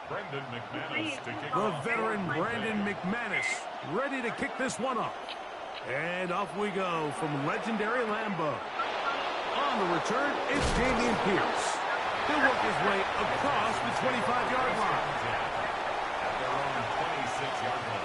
The veteran Brandon McManus ready to kick this one off. And off we go from legendary Lambeau. On the return, it's Damian Pierce. He'll work his way across the 25-yard line. At their own 26-yard line.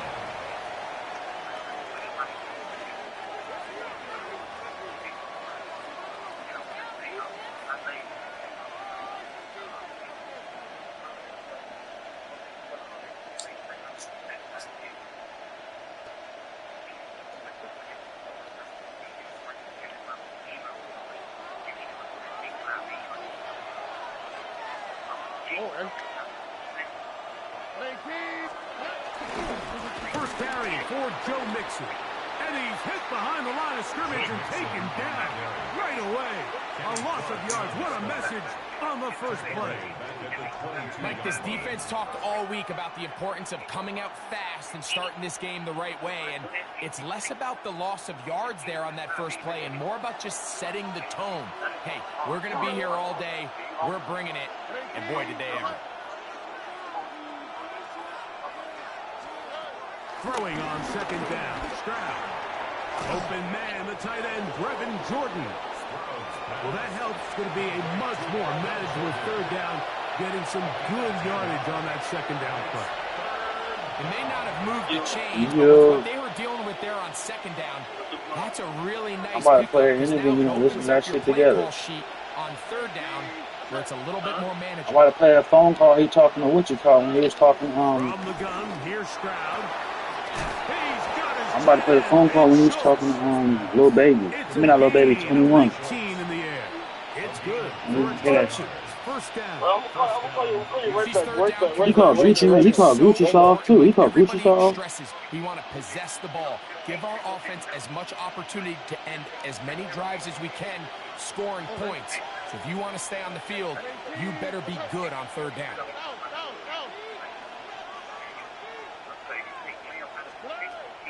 First carry for Joe Mixon. And he's hit behind the line of scrimmage and taken down right away. A loss of yards. What a message on the first play. Mike, this defense talked all week about the importance of coming out fast and starting this game the right way. And it's less about the loss of yards there on that first play and more about just setting the tone. Hey, we're going to be here all day. We're bringing it. And boy, did they ever. Throwing on second down, Stroud. Open man, the tight end, Brevin Jordan. Well, that helps. It's going to be a much more manageable third down, getting some good yardage on that second down play. It may not have moved the chains, but what they were dealing with there on second down, that's a really nice pickup. Listen to that shit together. Sheet on third down, where it's a little bit more manageable. I'm about to play a phone call. He talking to what you call when he was talking. From the gun, here's Stroud. I'm about to play a phone call when he was talking to Lil Baby. I mean, not Lil Baby, 21. It's good. First down. Well, I'm call you right back. He called Gucci soft too. He called Gucci soft. We want to possess the ball. Give our offense as much opportunity to end as many drives as we can, scoring points. So if you want to stay on the field, you better be good on third down.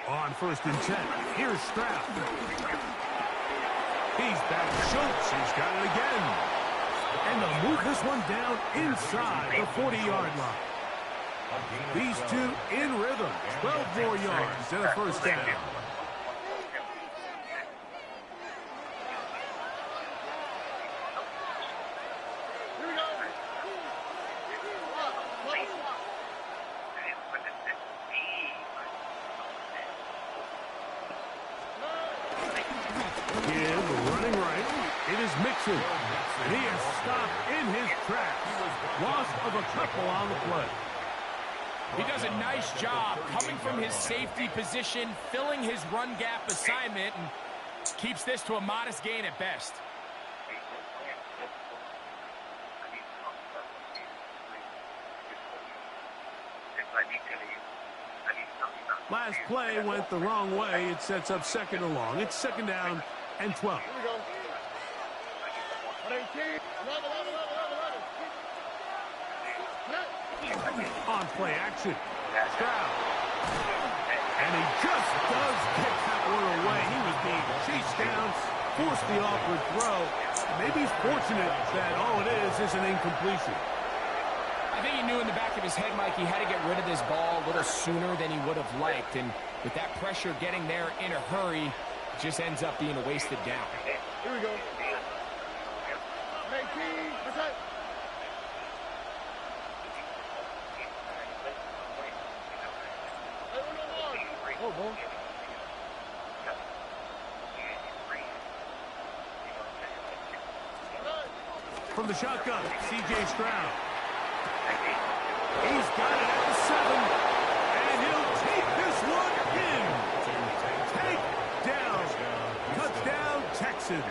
On first and 10, here's Stroud. He's back to Schultz. He's got it again. And they'll move this one down inside the 40-yard line. These two in rhythm. 12 more yards and a first down. Mixon, and he is stopped in his tracks. Loss of a couple on the play. He does a nice job coming from his safety position, filling his run gap assignment, and keeps this to a modest gain at best. Last play went the wrong way. It sets up second and long. It's second down and 12. On play action, Stroud. And he just does kick that one away. He was being chased down, forced the awkward throw. Maybe he's fortunate that all it is an incompletion. I think he knew in the back of his head, Mike, he had to get rid of this ball a little sooner than he would have liked. And with that pressure getting there in a hurry, it just ends up being a wasted down. Here we go. From the shotgun, C.J. Stroud. He's got it at the 7, and he'll take this one in. Take down. Touchdown, Texans.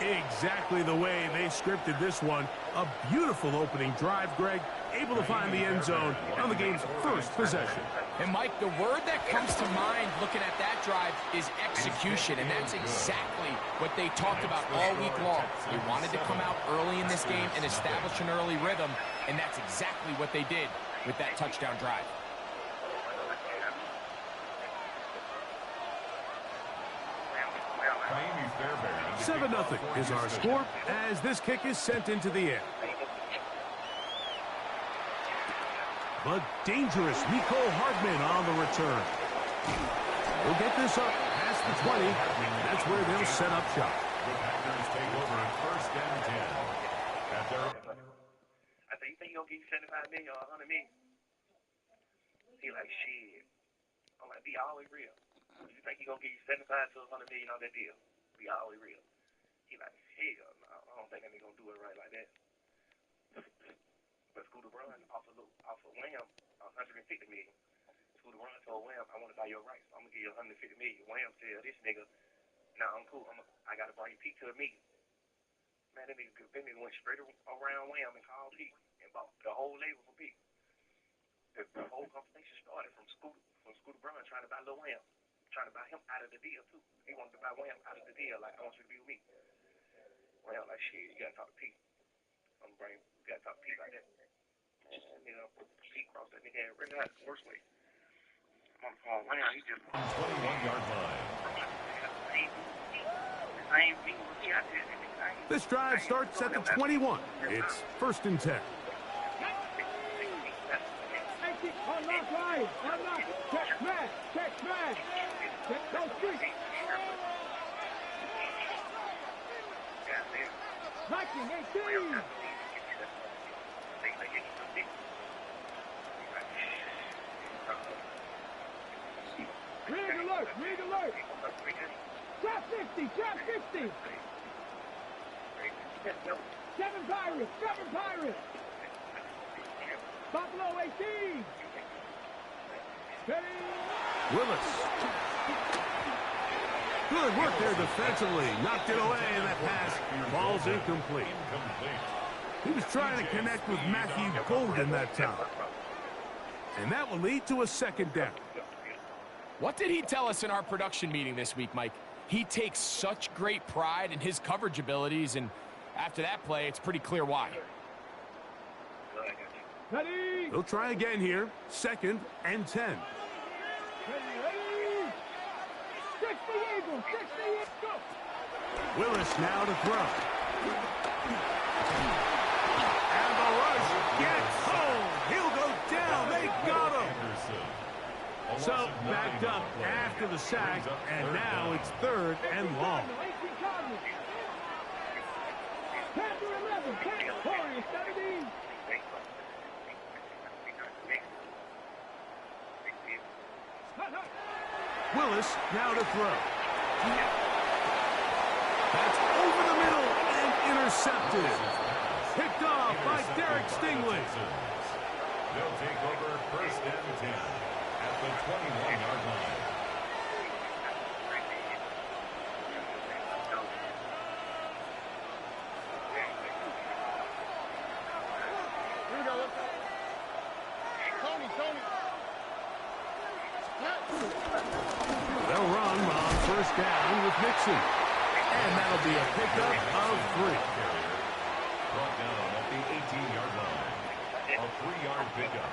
Exactly the way they scripted this one. A beautiful opening drive, Greg. Able to find the end zone on the game's first possession. And, Mike, the word that comes to mind looking at that drive is execution, and that's exactly what they talked about all week long. They wanted to come out early in this game and establish an early rhythm, and that's exactly what they did with that touchdown drive. Seven 7-0 is our score as this kick is sent into the air. but dangerous Nicole Hardman on the return. We'll get this up past the 20. That's where they'll set up shop. The Packers take over first and 10. At their... I said, you think you're going to give you $75 million or $100 million? He like, shit. I'm like, be always real. You think you're going to give you $75 to $100 million on that deal? Be always real. He like, hell no, I don't think I'm going to do it right like that. But Scooter Braun offered Wham $150 million. Scooter Braun told Wham, I want to buy your rights. So I'm going to give you $150 million. Wham tell this nigga, nah, I'm cool. I got to bring Pete to a meeting. Man, that nigga went straight around Wham and called Pete and bought the whole label for Pete. The whole conversation started from Scooter Braun trying to buy Lil Wham, trying to buy him out of the deal too. He wanted to buy Wham out of the deal, like, I want you to be with me. Wham like, shit, you got to talk to Pete. You got to talk to Pete like that. And, you know, Pete crossed that nigga and ran out the worst way. I'm on the phone, Wham, he just... 21-yard line. This drive starts at the 21. It's first and 10. Unlock line! Unlock! Check man! Check man! Check those streets! 1918! Rig alert! Rig alert! Trap 50! Trap 50! 7 Pirates! 7 Pirates! Buffalo 18! Ready! Willis. Good work there defensively. Knocked it away, and that pass falls incomplete. He was trying to connect with Matthew Golden that time. And that will lead to a second down. What did he tell us in our production meeting this week, Mike? He takes such great pride in his coverage abilities, and after that play, it's pretty clear why. Ready! They'll try again here. Second and 10. Ready, ready! 60 Eagles! 60 Eagles! Go! Willis now to throw. And the rush gets home. He'll go down. They got him. So backed up after the sack, and now it's third and long. 18 Cardinals! Panther 11! Panther 17! Willis now to throw. That's over the middle and intercepted. Picked off by Derek Stingley. They'll take over first and 10 at the 21-yard line. Here we go. Tony. They'll run on first down with Nixon. And that'll be a pickup of 3. Brought down at the 18-yard line. A 3-yard pickup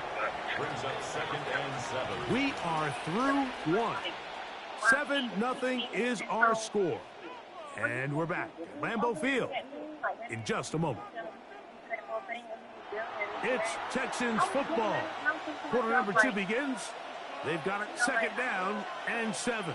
brings up second and 7. We are through 1. 7-0 is our score. And we're back at Lambeau Field in just a moment. It's Texans football. Quarter number 2 begins. They've got it second down and 7.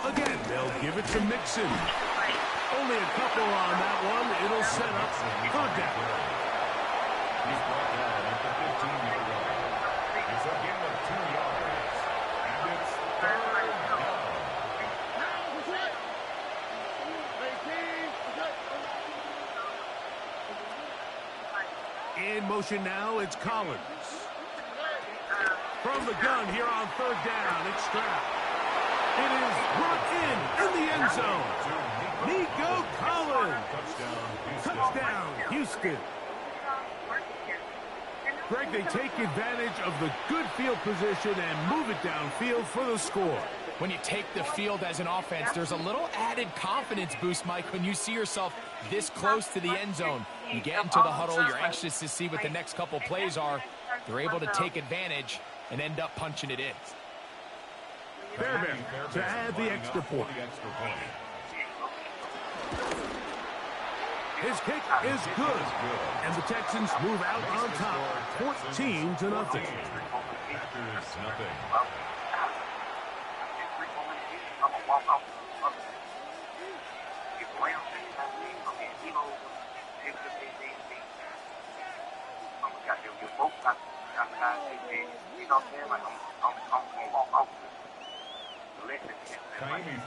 Again, they'll give it to Mixon. Only a couple on that one. It'll set up third down. He's brought down at the 15-yard line. It's a gain of 2 yards. And it's third down. In motion now, it's Collins. From the gun here on third down, it's Stroud. It is brought in the end zone. Nico Collins. Touchdown, Houston. Greg, they take advantage of the good field position and move it downfield for the score. When you take the field as an offense, there's a little added confidence boost, Mike, when you see yourself this close to the end zone. You get into the huddle, you're anxious to see what the next couple plays are. They're able to take advantage and end up punching it in. Fairbairn to add the extra point. His kick is good, and the Texans move out on top, 14-0.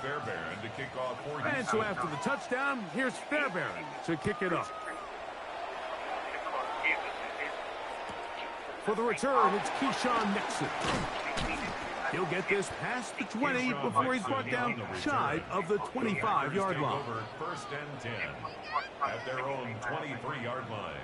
Fairbairn to kick off for you. And so after the touchdown, here's Fairbairn to kick it up. For the return, it's Keyshawn Nixon. He'll get this past the 20 before he's brought down shy of the 25-yard line. First and 10 at their own 23-yard line.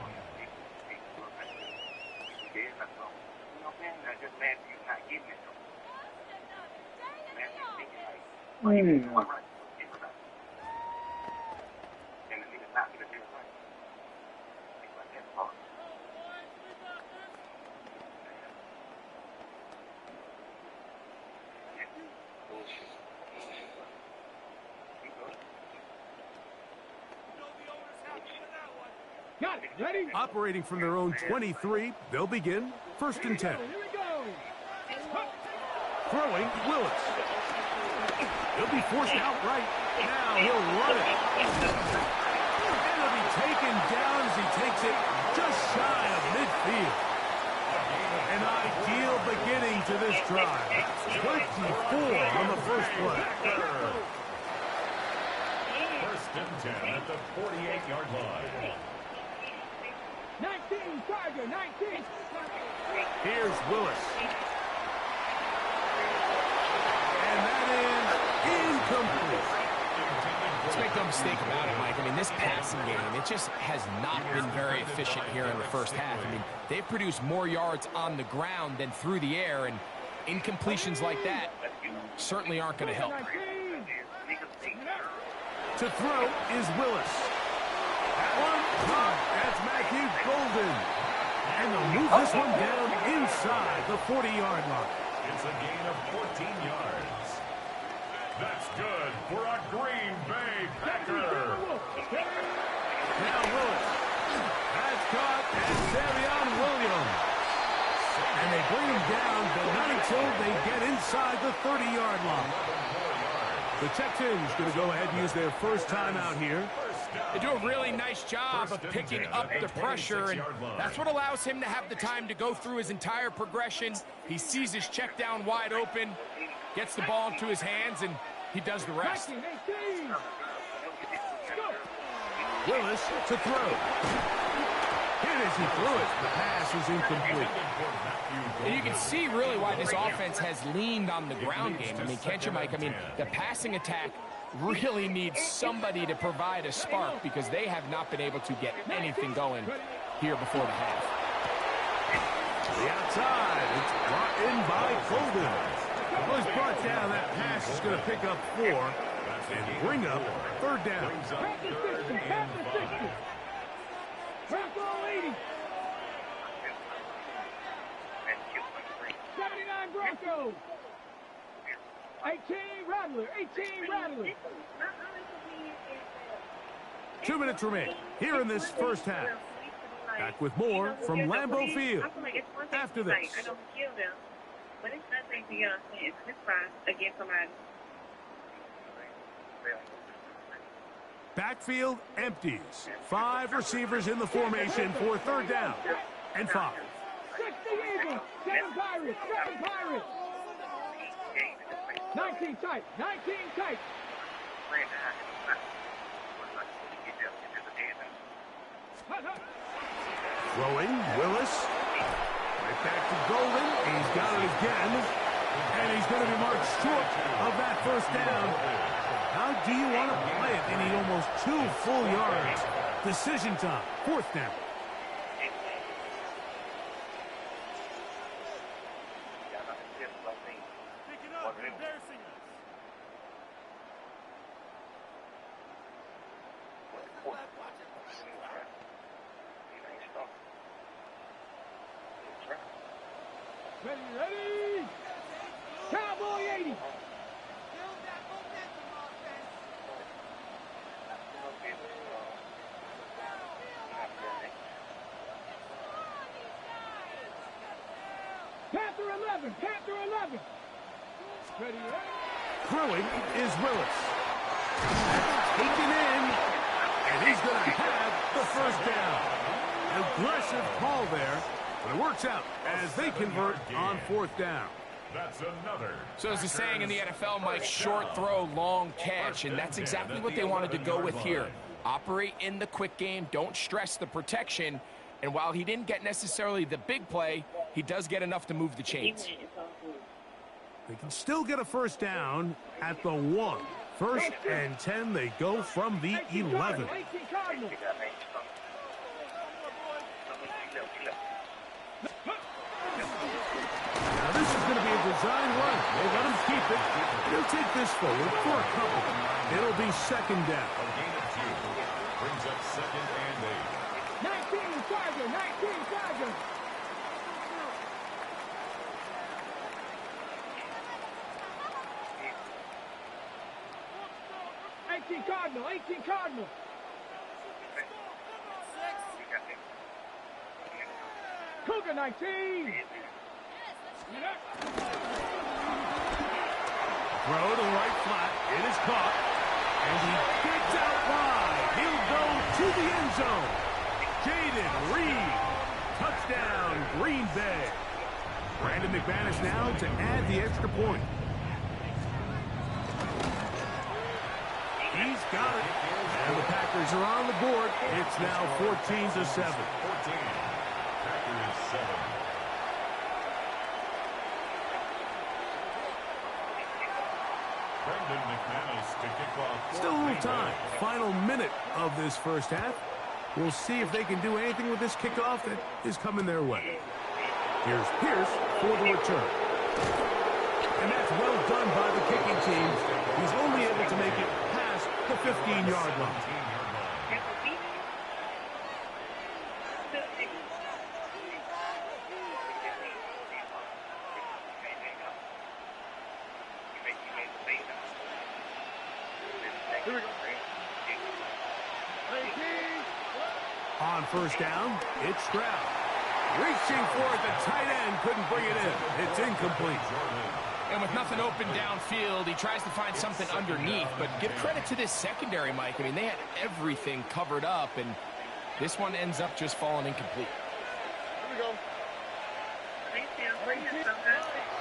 Got it. Ready? Operating from their own 23, they'll begin 1st and 10. Here we go. Throwing, Willis. He'll be forced outright. Now he'll run it. And he'll be taken down as he takes it just shy of midfield. An ideal beginning to this drive. 24 on the first play. First and 10 at the 48-yard line. 19, Tiger, 19. Here's Willis. And that is incomplete. Let's make no mistake about it, Mike. I mean, this passing game, it just has not been very efficient here in the first half. I mean, they've produced more yards on the ground than through the air, and incompletions like that certainly aren't going to help. To throw is Willis. That one, that's Matthew Golden. And they'll move this one down inside the 40-yard line. It's a gain of 14 yards. That's good for a Green Bay Packer. Now Willis. That's caught at Savion Williams. And they bring him down, but not until they get inside the 30-yard line. The Texans going to go ahead and use their first timeout here. They do a really nice job of picking up the pressure, and that's what allows him to have the time to go through his entire progression. He sees his check down wide open, gets the ball into his hands, and he does the rest. Willis to throw. Hit as he threw it. The pass is incomplete. And you can see really why this offense has leaned on the ground game. I mean, can't you, Mike? I mean, the passing attack really needs somebody to provide a spark because they have not been able to get anything going here before the half. To the outside, it's brought in by Golden. Well, he's brought down. That pass is going to pick up 4 and bring up 3rd down. 79 Broncos. 18 Rattler. 18 Rattler. 2 minutes remain here in this first half. Back with more from Lambeau Field after this. I don't kill them, but it's nothing to get on it's fine against somebody. Backfield empties. 5 receivers in the formation for 3rd down and 5. 60 Eagles. 7 Pirates. 7 Pirates. 19 tight. 19 tight. Throwing, Willis. Right back to Golden. He's got it again. And he's going to be marked short of that first down. How do you want to play it? They need almost 2 full yards. Decision time. 4th down. Ready, ready. Cowboy 80. 11. Panther 11. Ready, Throwing is Willis. Taken in, and he's going to have the first down. Aggressive call there, but it works out as they convert on 4th down. That's another. So as the saying in the NFL, Mike, short throw, long catch, and that's exactly what they wanted to go with here. Operate in the quick game, don't stress the protection, and while he didn't get necessarily the big play, he does get enough to move the chains. They can still get a first down at the 1. 1st and 10, they go from the 11. 18 Cardinals. Now this is going to be a design run. They let him keep it. He'll take this forward for a couple. It'll be 2nd down. A gain of 2. Brings up 2nd and 8. 19 Charger. 19 Charger. Cardinal, 18 Cardinal. Cougar 19. Throw to the right flat. It is caught. And he gets out wide. He'll go to the end zone. Jaden Reed. Touchdown, Green Bay. Brandon McManus now to add the extra point. He's got it. And the Packers are on the board. It's now 14-7. 14. Packers 7. Brandon McManus to kick off. Still a little time. Final minute of this first half. We'll see if they can do anything with this kickoff that is coming their way. Here's Pierce for the return. And that's well done by the kicking team. He's only able to make it past the 15-yard line. On 1st down, it's Stroud. Reaching for it, the tight end couldn't bring it in. It's incomplete. And with nothing open downfield, he tries to find something underneath. But give credit to this secondary, Mike. I mean, they had everything covered up, and this one ends up just falling incomplete. Here we go.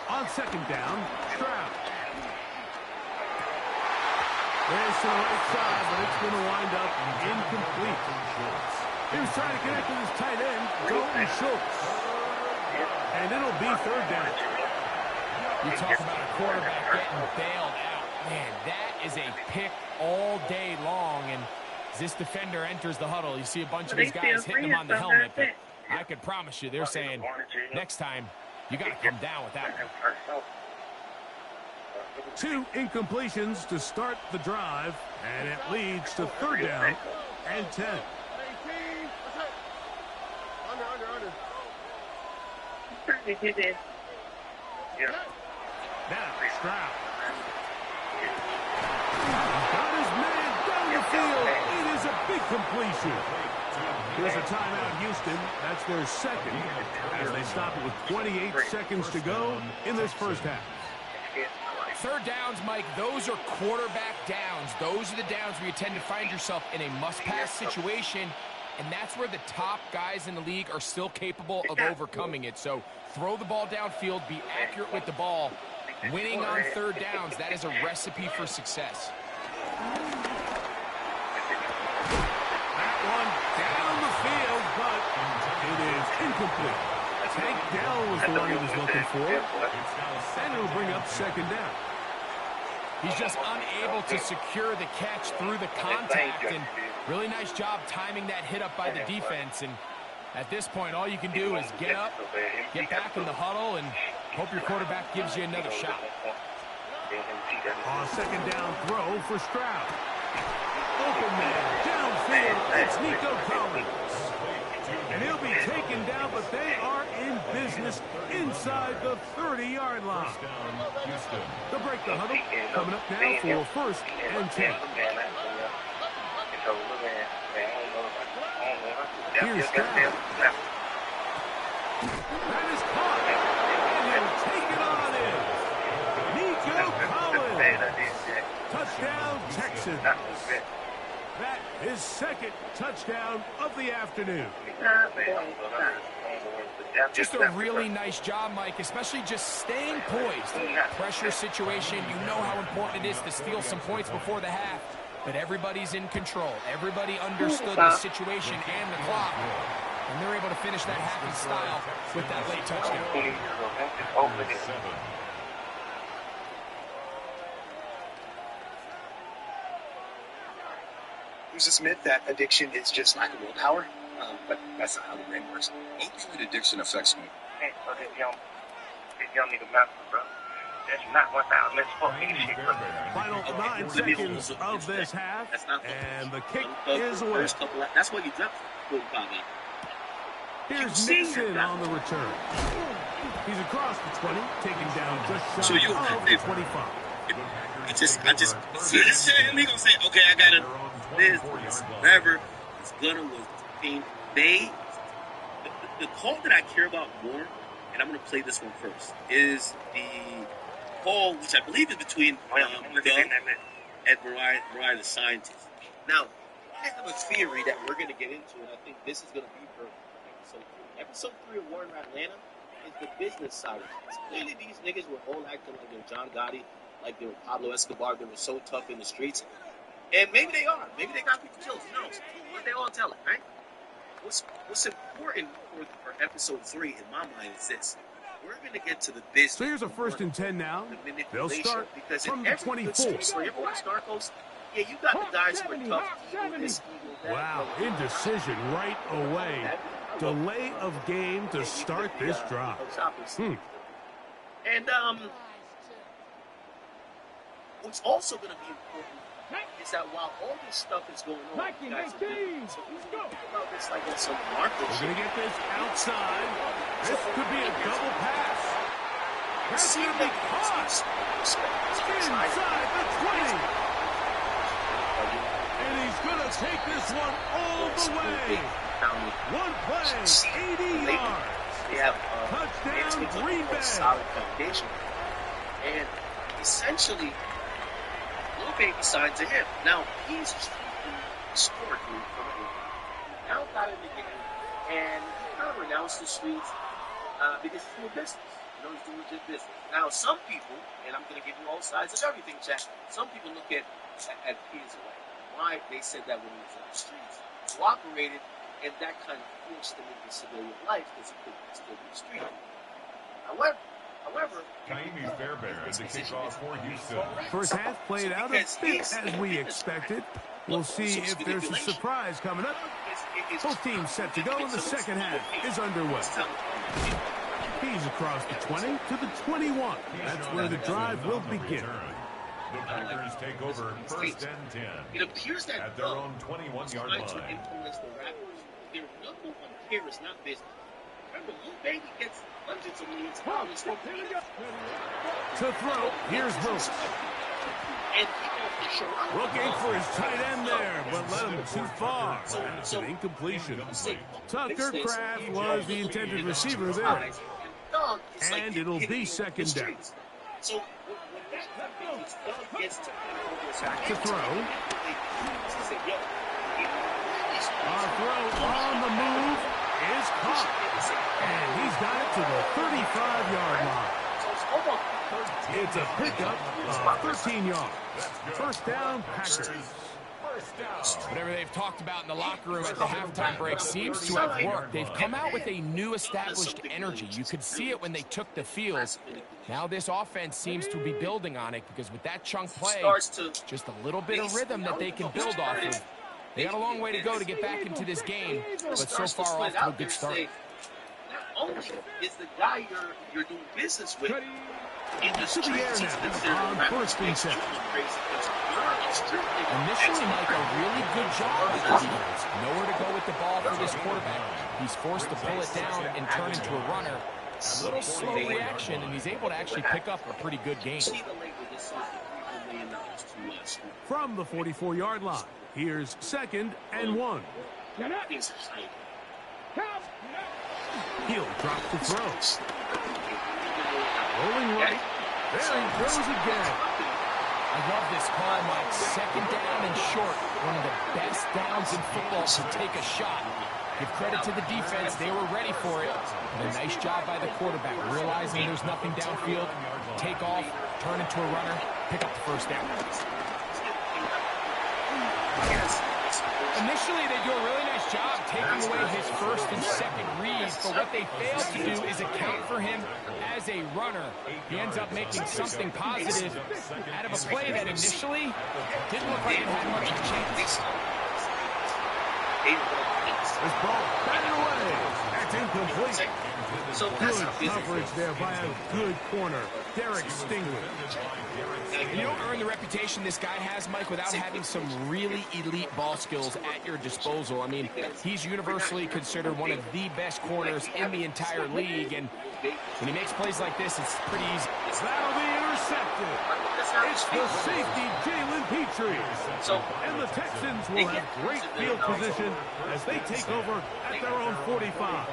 On 2nd down, Stroud. There's to the right side, but it's going to wind up incomplete. He was trying to connect with his tight end, Dalton Schultz. And it'll be 3rd down. You talk about a quarterback getting bailed out. Man, that is a pick all day long. And as this defender enters the huddle, you see a bunch of these guys hitting him on the helmet. But I could promise you, they're saying, next time, you got to come down with that one. 2 incompletions to start the drive, and it leads to 3rd down and 10. Now, Stroud. Got his man down the field. It is a big completion. Here's a timeout, Houston. That's their 2nd, as they stop it with 28 seconds to go in this first half. 3rd downs, Mike, those are quarterback downs. Those are the downs where you tend to find yourself in a must-pass situation, and that's where the top guys in the league are still capable of overcoming it. So throw the ball downfield, be accurate with the ball. Winning on 3rd downs, that is a recipe for success. That one down the field, but it is incomplete. Tank Dell was the one he was looking for, and it'll bring up 2nd down. He's just unable to secure the catch through the contact, and really nice job timing that hit up by the defense. And at this point, all you can do is get up, get back in the huddle, and hope your quarterback gives you another shot. On 2nd down throw for Stroud. Open man, downfield, it's Nico Collins. And he'll be taken down, but they are in business inside the 30-yard line. They'll break the huddle. Coming up now for 1st and 10. Here's Stroud. That is caught. And he'll take Simpson. That is second touchdown of the afternoon. Just a really nice job, Mike, especially just staying poised. Pressure situation, you know how important it is to steal some points before the half, but everybody's in control. Everybody understood the situation and the clock, and they're able to finish that half in style with that late touchdown. Who's to admit that addiction is just lack of willpower, but that's not how the brain works. Ultimately, addiction affects me. Hey, so this young nigga master, bro. That's not 1,000. That's fucking shit, bro. Final 9 seconds of this half, and the kick is away. That's what you dropped 45 out. Here's Nixon on the return. He's across the 20, taking down just shy of the 25. I just see this shit, and he gonna say, okay, I got it. This, whatever. It's gonna was being they. The call that I care about more, and I'm gonna play this one first, is the call, which I believe is between Doug and Mariah the scientist. Now, I have a theory that we're gonna get into, and I think this is gonna be for episode 3 of War in Atlanta is the business side of things. Clearly, these niggas were all acting like they're John Gotti, like they were Pablo Escobar. They were so tough in the streets. And maybe they are. Maybe they got people killed. Who knows? But they all tell it, right? What's important for episode 3 in my mind is this. We're going to get to the business. So here's a 1st and 10 now. They'll start because from in the 24. So you ever watch Narcos? Yeah, you got the guys who are tough. Wow, indecision right away. Delay of game to start this drive. And what's also going to be important is that while all this stuff is going on, you guys are doing so think about this like it's some market. We're going to get this outside. This could be a double pass. That's going to be caught inside the 20. And he's going to take this one all the way. One play, 80 yards. They have touchdown, Green Bay. Solid foundation. And essentially, Lil Baby signs to him. Now, he's historically now got in the game, and he kind of renounced the streets because he's doing business. You know, he's doing legit business. Now, some people, and I'm going to give you all sides of everything, Jack, some people look at his way. Why they said that when he was in the streets, cooperated, and that kind of forced him into civilian life because he couldn't still be a street. However, Kaimi Fairbairn to kick off for Houston. First half played out a bit as we expected. We'll see if there's a surprise coming up. Both teams set to go, and the second half is underway. He's across the 20 to the 21. That's where the drive will begin. The Packers take over 1st and 10. It appears that at their own 21-yard line. To influence the Raptors. Their number one care is not business. Remember, Lil Baby gets hundreds of millions of dollars. To throw, here's Wilson. Looking for his tight end there, but led him too far. That's an incompletion. Tucker Kraft was the intended receiver there. And it'll be second down. So when that happens, Doug gets to throw. Our throw on the move is caught. And he's got it to the 35-yard line. It's a pickup of 13 yards. First down, Packers. Whatever they've talked about in the locker room at the halftime break seems to have worked. They've come out with a new established energy. You could see it when they took the field. Now this offense seems to be building on it because with that chunk play, just a little bit of rhythm that they can build off of. They got a long way to go to get back into this game, but so far off to a good start. Not only is the guy you're doing business with in the to the air now on 1st and 10. Initially, Mike, a really good job with the defense. Nowhere to go with the ball for this quarterback. He's forced to pull it down and turn into a runner. A little slow reaction, and he's able to actually pick up a pretty good game. From the 44-yard line, here's 2nd and 1. He'll drop the throw. Rolling right. There he goes again. I love this call, Mike. Second down and short. One of the best downs in football to take a shot. Give credit to the defense. They were ready for it. And a nice job by the quarterback, realizing there's nothing downfield. Take off, turn into a runner, pick up the first down. Initially, they do a really nice job taking away his first and second reads, but what they failed to do is account for him as a runner. He ends up making something positive out of a play that initially didn't look like it had much of a chance. This ball batted away. That's incomplete. So Good coverage there by a good corner, Derek Stingley. And you don't earn the reputation this guy has, Mike, without having some really elite ball skills at your disposal. I mean, he's universally considered one of the best corners in the entire league, and when he makes plays like this, it's pretty easy. That'll be intercepted. It's the safety, Jalen Petrie. And the Texans will have great field position as they take over at their own 45.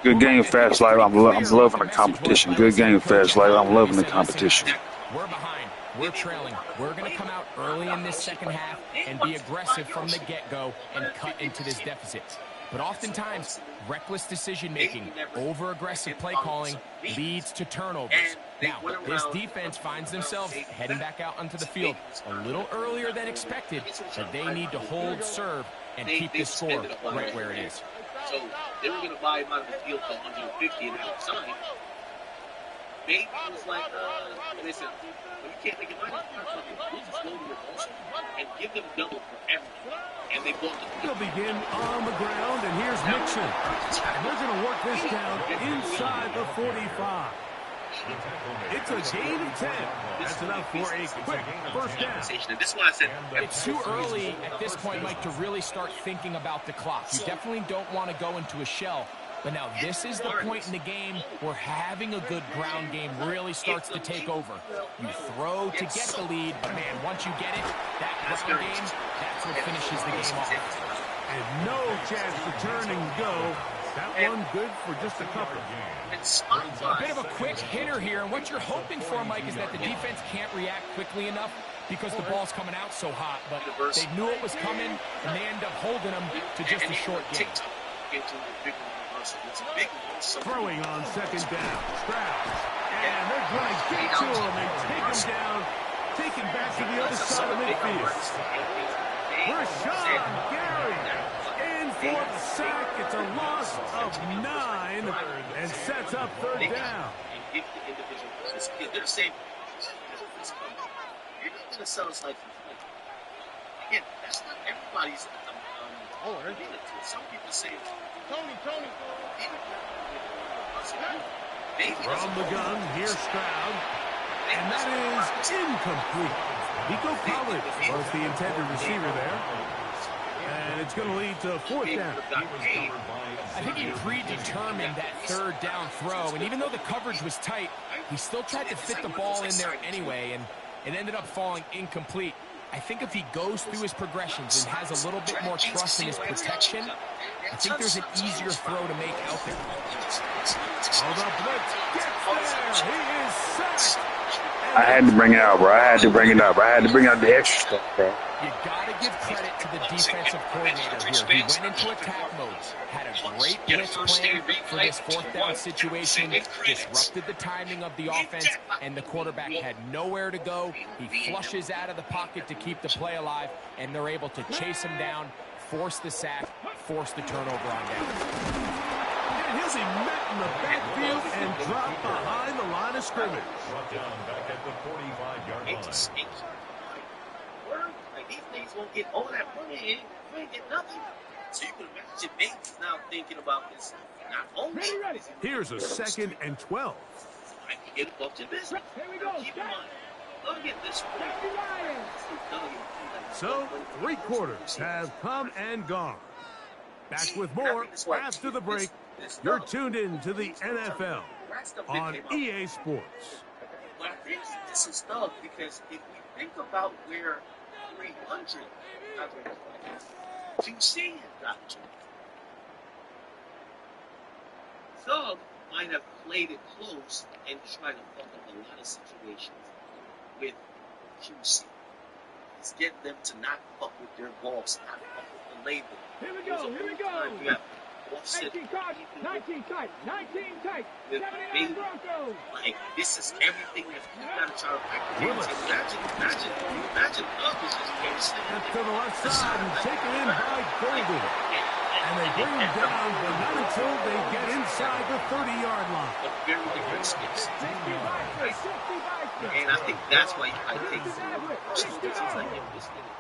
Good game, Fast Life. I'm loving the competition. Good game, Fast Life. I'm loving the competition. We're behind. We're trailing. We're going to come out early in this second half and be aggressive from the get-go and cut into this deficit. But oftentimes, reckless decision-making, over-aggressive play calling leads to turnovers. Now, this defense finds themselves heading back out onto the field a little earlier than expected, but they need to hold serve and keep this score right where it is. So they were going to buy him out of the field for 150 and have him sign. Maybe it was like, they said, well, you can't make it money. We'll just go to your boss and give them double for everything. And they bought the They'll begin on the ground, and here's Mixon. They're going to work this down inside the 45. It's a gain of 10. That's enough for a quick first down. This is why I said it's too early at this point, Mike, to really start thinking about the clock. You definitely don't want to go into a shell. But now this is the point in the game where having a good ground game really starts to take over. You throw to get the lead, but man, once you get it, that ground game, that's what finishes the game off. And no chance to turn and go. That one good for just a couple. A bit of a quick hitter here, and what you're hoping for, Mike, is that the defense can't react quickly enough because the ball's coming out so hot, but they knew it was coming, and they end up holding them to just a short game. Throwing on second down. Stroud. And they're going to get to him and take him down. Take him back to the other side of midfield. Rashawn Gary in for the sack. It's a loss of 9 and sets up third down. They're saying, you're not going to sell us like again, that's not everybody's. Some people say, Tony. From the gun, here's Stroud. And that is incomplete. Nico Collins was the intended receiver there. And it's going to lead to fourth down. I think he predetermined that third down throw. And even though the coverage was tight, he still tried to fit the ball in there anyway. And it ended up falling incomplete. I think if he goes through his progressions and has a little bit more trust in his protection, I think there's an easier throw to make out there. Oh, the blitz gets there. He is sacked. I had to bring it out, bro. I had to bring out the extra stuff, bro. You got to give credit to the defensive coordinator here. He went into attack mode, had a great blitz plan for this fourth down situation, disrupted the timing of the offense, and the quarterback had nowhere to go. He flushes out of the pocket to keep the play alive, and they're able to chase him down, force the sack, force the turnover on down. And he'll be met in the backfield and dropped behind the line of scrimmage. Brought down back at the 45-yard line. These things won't get all that money. You ain't get nothing. So you can imagine Bates now thinking about this. Not only. Here's a second and 12. I can get above to business. Here we go. Keep in mind. Look at this. So, 3 quarters have come and gone. Back with more after the break. You're tuned in to the NFL on EA Sports. But I think this is tough because if we think about where 300 to see it got to, some might have played it close and tried to fuck up a lot of situations with QC. It's getting them to not fuck with their boss, not fuck with the label. Here we go. Here we go. You have offset 19 tight. 19 tight. 19 tight. with 79 baby. Broncos. Like, this is everything that you gotta try to factor into. Imagine Love is just everything. Up to the left side and taken in by Golden. And they bring him down, but not until they get inside the 30-yard line. A very different space. 60 Vikings. And I think that's why I think it's like this nigga.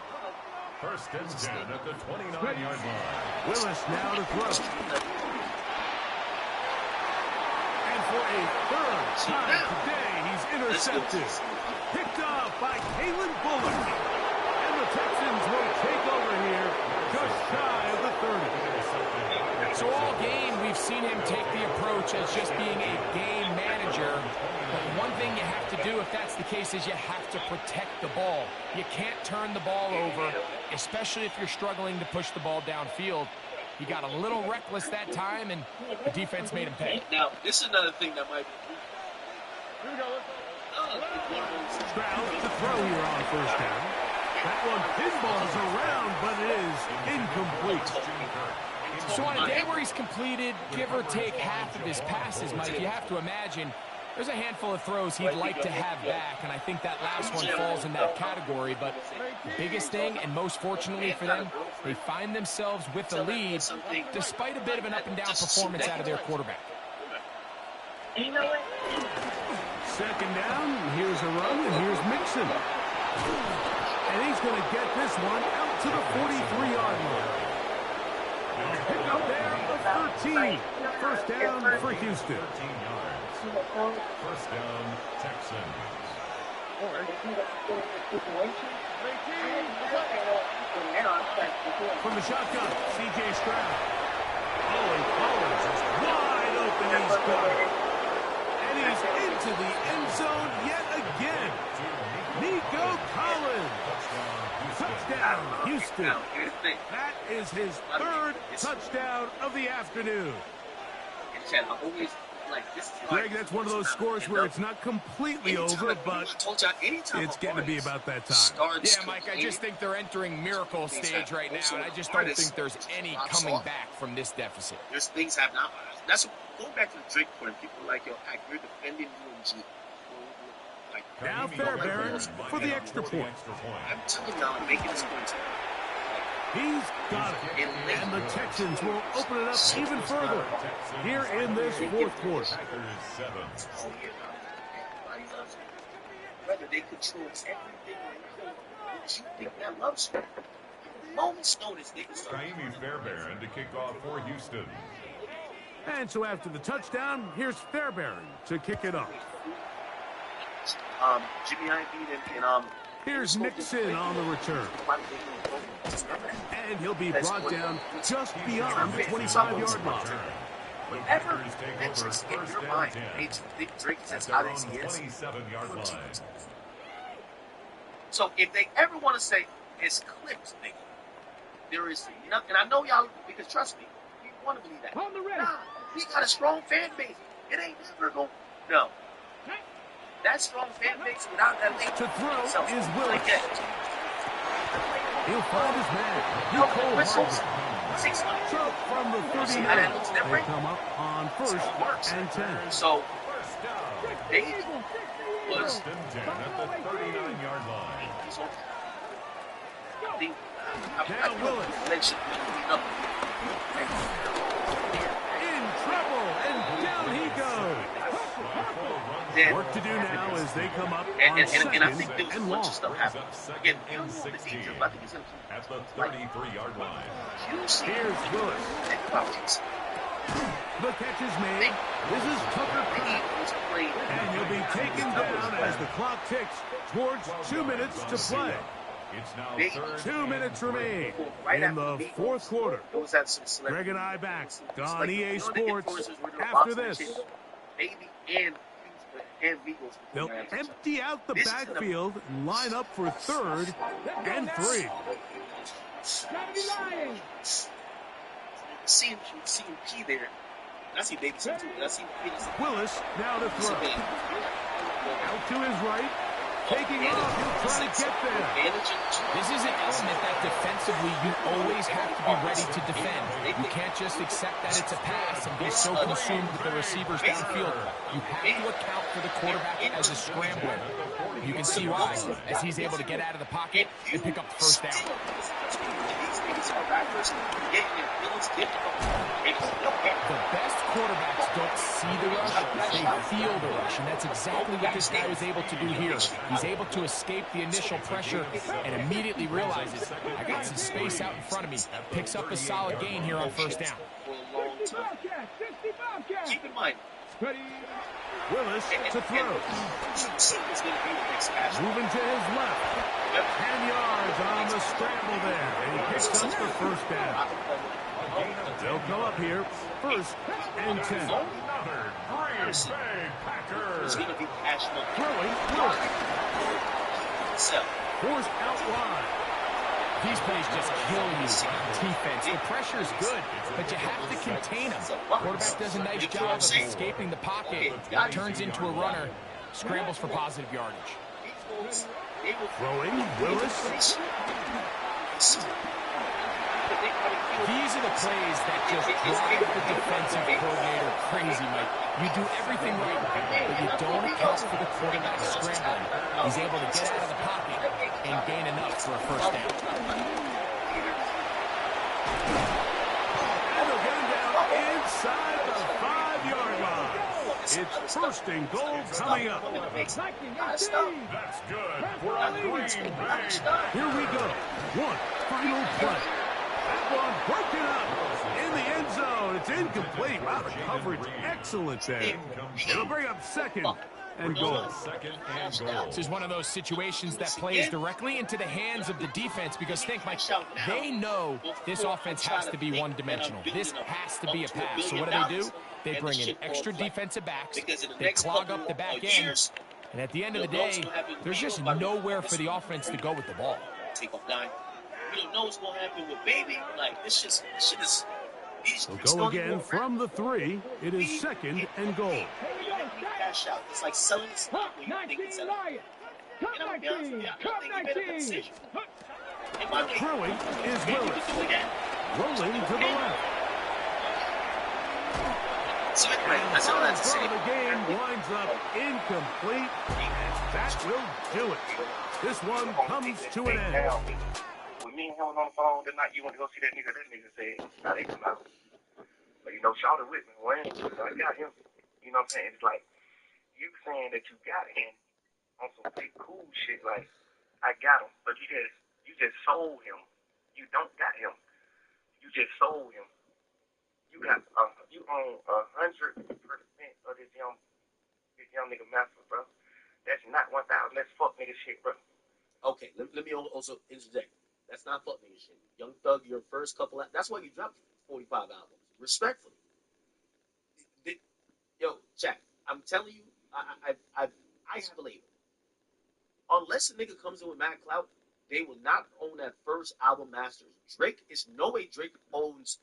First and 10 at the 29-yard line. Willis now to throw. And for a third time today, he's intercepted. Picked up by Kalen Bullock. And the Texans will take over here just shy of the 30. So all game, we've seen him take the approach as just being a game manager. But one thing you have to do if that's the case is you have to protect the ball. You can't turn the ball over, especially if you're struggling to push the ball downfield. He got a little reckless that time, and the defense made him pay. Now, this is another thing that might be. Stroud to throw here on first down. That one pinballs around, but it is incomplete. So on a day where he's completed, give or take half of his passes, Mike, you have to imagine there's a handful of throws he'd like to have back, and I think that last one falls in that category. But the biggest thing, and most fortunately for them, they find themselves with the lead despite a bit of an up-and-down performance out of their quarterback. You know what? Second down, here's a run, and here's Mixon. And he's going to get this one out to the 43-yard line. Pick up there of 13. First down for Houston. 13 yards. First down, Texans. From the shotgun, C.J. Stroud. Oh, and Collins is wide open. He's got it. And he's into the end zone yet again. Nico Collins. Touchdown, Houston. That is his third touchdown of the afternoon. Greg, that's one of those scores where it's not completely over, but it's getting to be about that time. Yeah, Mike, I just think they're entering miracle stage right now, and I just don't think there's any coming back from this deficit. There's things happening. That's going back to the Drake point. People are like, yo, you're defending UMG. Now Fairbairn for the extra point. I'm telling you now, I'm making this point. He's got it. And the Texans will open it up even further here in this fourth quarter. Brother, they control everything. You think that loves you. Moment's notice, they can start. Fairbairn to kick off for Houston. And so after the touchdown, here's Fairbairn to kick it off. Jimmy Ivey and here's Mixon on the return. And he'll be brought down just beyond the 25-yard line. Whenever metrics in your mind, Drake is as hot as he is. So if they ever want to say it's clipped, nigga, there is nothing. And I know y'all, because trust me, you want to believe that. Nah, we got a strong fan base. It ain't never going. No. That strong fan base without that late to throw is Willis. Like that. He'll find his man. Whistles. So from the 39, they come up on first and 10. So they was at the 39-yard line. Now Willis. In trouble, and down he goes. Work to do now as they come up on second and I think there was a and bunch long. of stuff happening. Again, you don't know the 16 details, but I think it's in at the 33-yard line. Here's Willis. Think about this. The catch is made. This is Tucker Pratt. And he'll be taken down as the clock ticks towards 2 minutes to play. It's now 2 minutes remain in the fourth quarter. Greg and I back on EA Sports after this. They'll empty out the backfield and line up for third and 3. See P there. I see Baby C too. I see P. Willis now to throw. Out to his right. taking off. He'll try to get there. This is an element that defensively you always have to be ready to defend. You can't just accept that it's a pass and be so consumed with the receivers downfield. You have to account for the quarterback as a scrambler. You can see why, as he's able to get out of the pocket and pick up the first down. The best quarterbacks don't see the rush, they feel the rush, and that's exactly what this guy was able to do here. He's able to escape the initial pressure and immediately realizes, I got some space out in front of me. Picks up a solid gain here on first down. Keep in mind, Willis to throw. Moving to his left. 10 yards on the scramble there. And he picks up the first down. They'll come up here. First and 10. it's going to be passionate. Throwing. Forced out wide. These plays just kill you on defense. The pressure is good, but you have to contain them. Quarterback does a nice job of escaping the pocket, turns into a runner, scrambles for positive yardage. Throwing. Willis. These are the plays that just drive the defensive coordinator crazy, Mike. You do everything right, but you don't account for the quarterback scrambling. He's able to get out of the pocket and gain enough for a first down. And they'll get him down inside the 5-yard line. It's first and goal coming up. That's good for a Green Bay. Here we go. One final play. That one broken up in the end zone. It's incomplete. Wow, the coverage excellent there. It'll bring up second and goal. This is one of those situations that plays directly into the hands of the defense because think, Mike, they know this offense has to be one-dimensional. This has to be a pass. So what do? They bring in extra defensive backs. They clog up the back end. And at the end of the day, there's just nowhere for the offense to go with the ball. Take off 9. You don't know what's going to happen with Baby. Like, this shit is... They'll go again from the 3. It is second and goal. Cash out. It's like selling stock when you think it's selling. And I'm going to be honest with you, I think you made a good decision. Throwing is Willis. Rolling to the left. So anyway, that's all that's to say. The game winds up incomplete. That will do it. This one comes to an end. When me and him was on the phone that night, you went to go see that nigga said, now they come out. But you know, shout it with me, Wayne. I got him. You know what I'm saying? It's like, you saying that you got him on some big cool shit, like, I got him, but you just sold him. You don't got him. You just sold him. You got, you own 100% of this young nigga master, bro. That's not 1,000. That's fuck nigga shit, bro. Okay, let me also interject. That's not fuck nigga shit. Young Thug, your first couple, that's why you dropped 45 albums. Respectfully. Yo, Jack, I'm telling you, I have a label. Unless a nigga comes in with mad clout, they will not own that first album masters. Drake, is no way Drake owns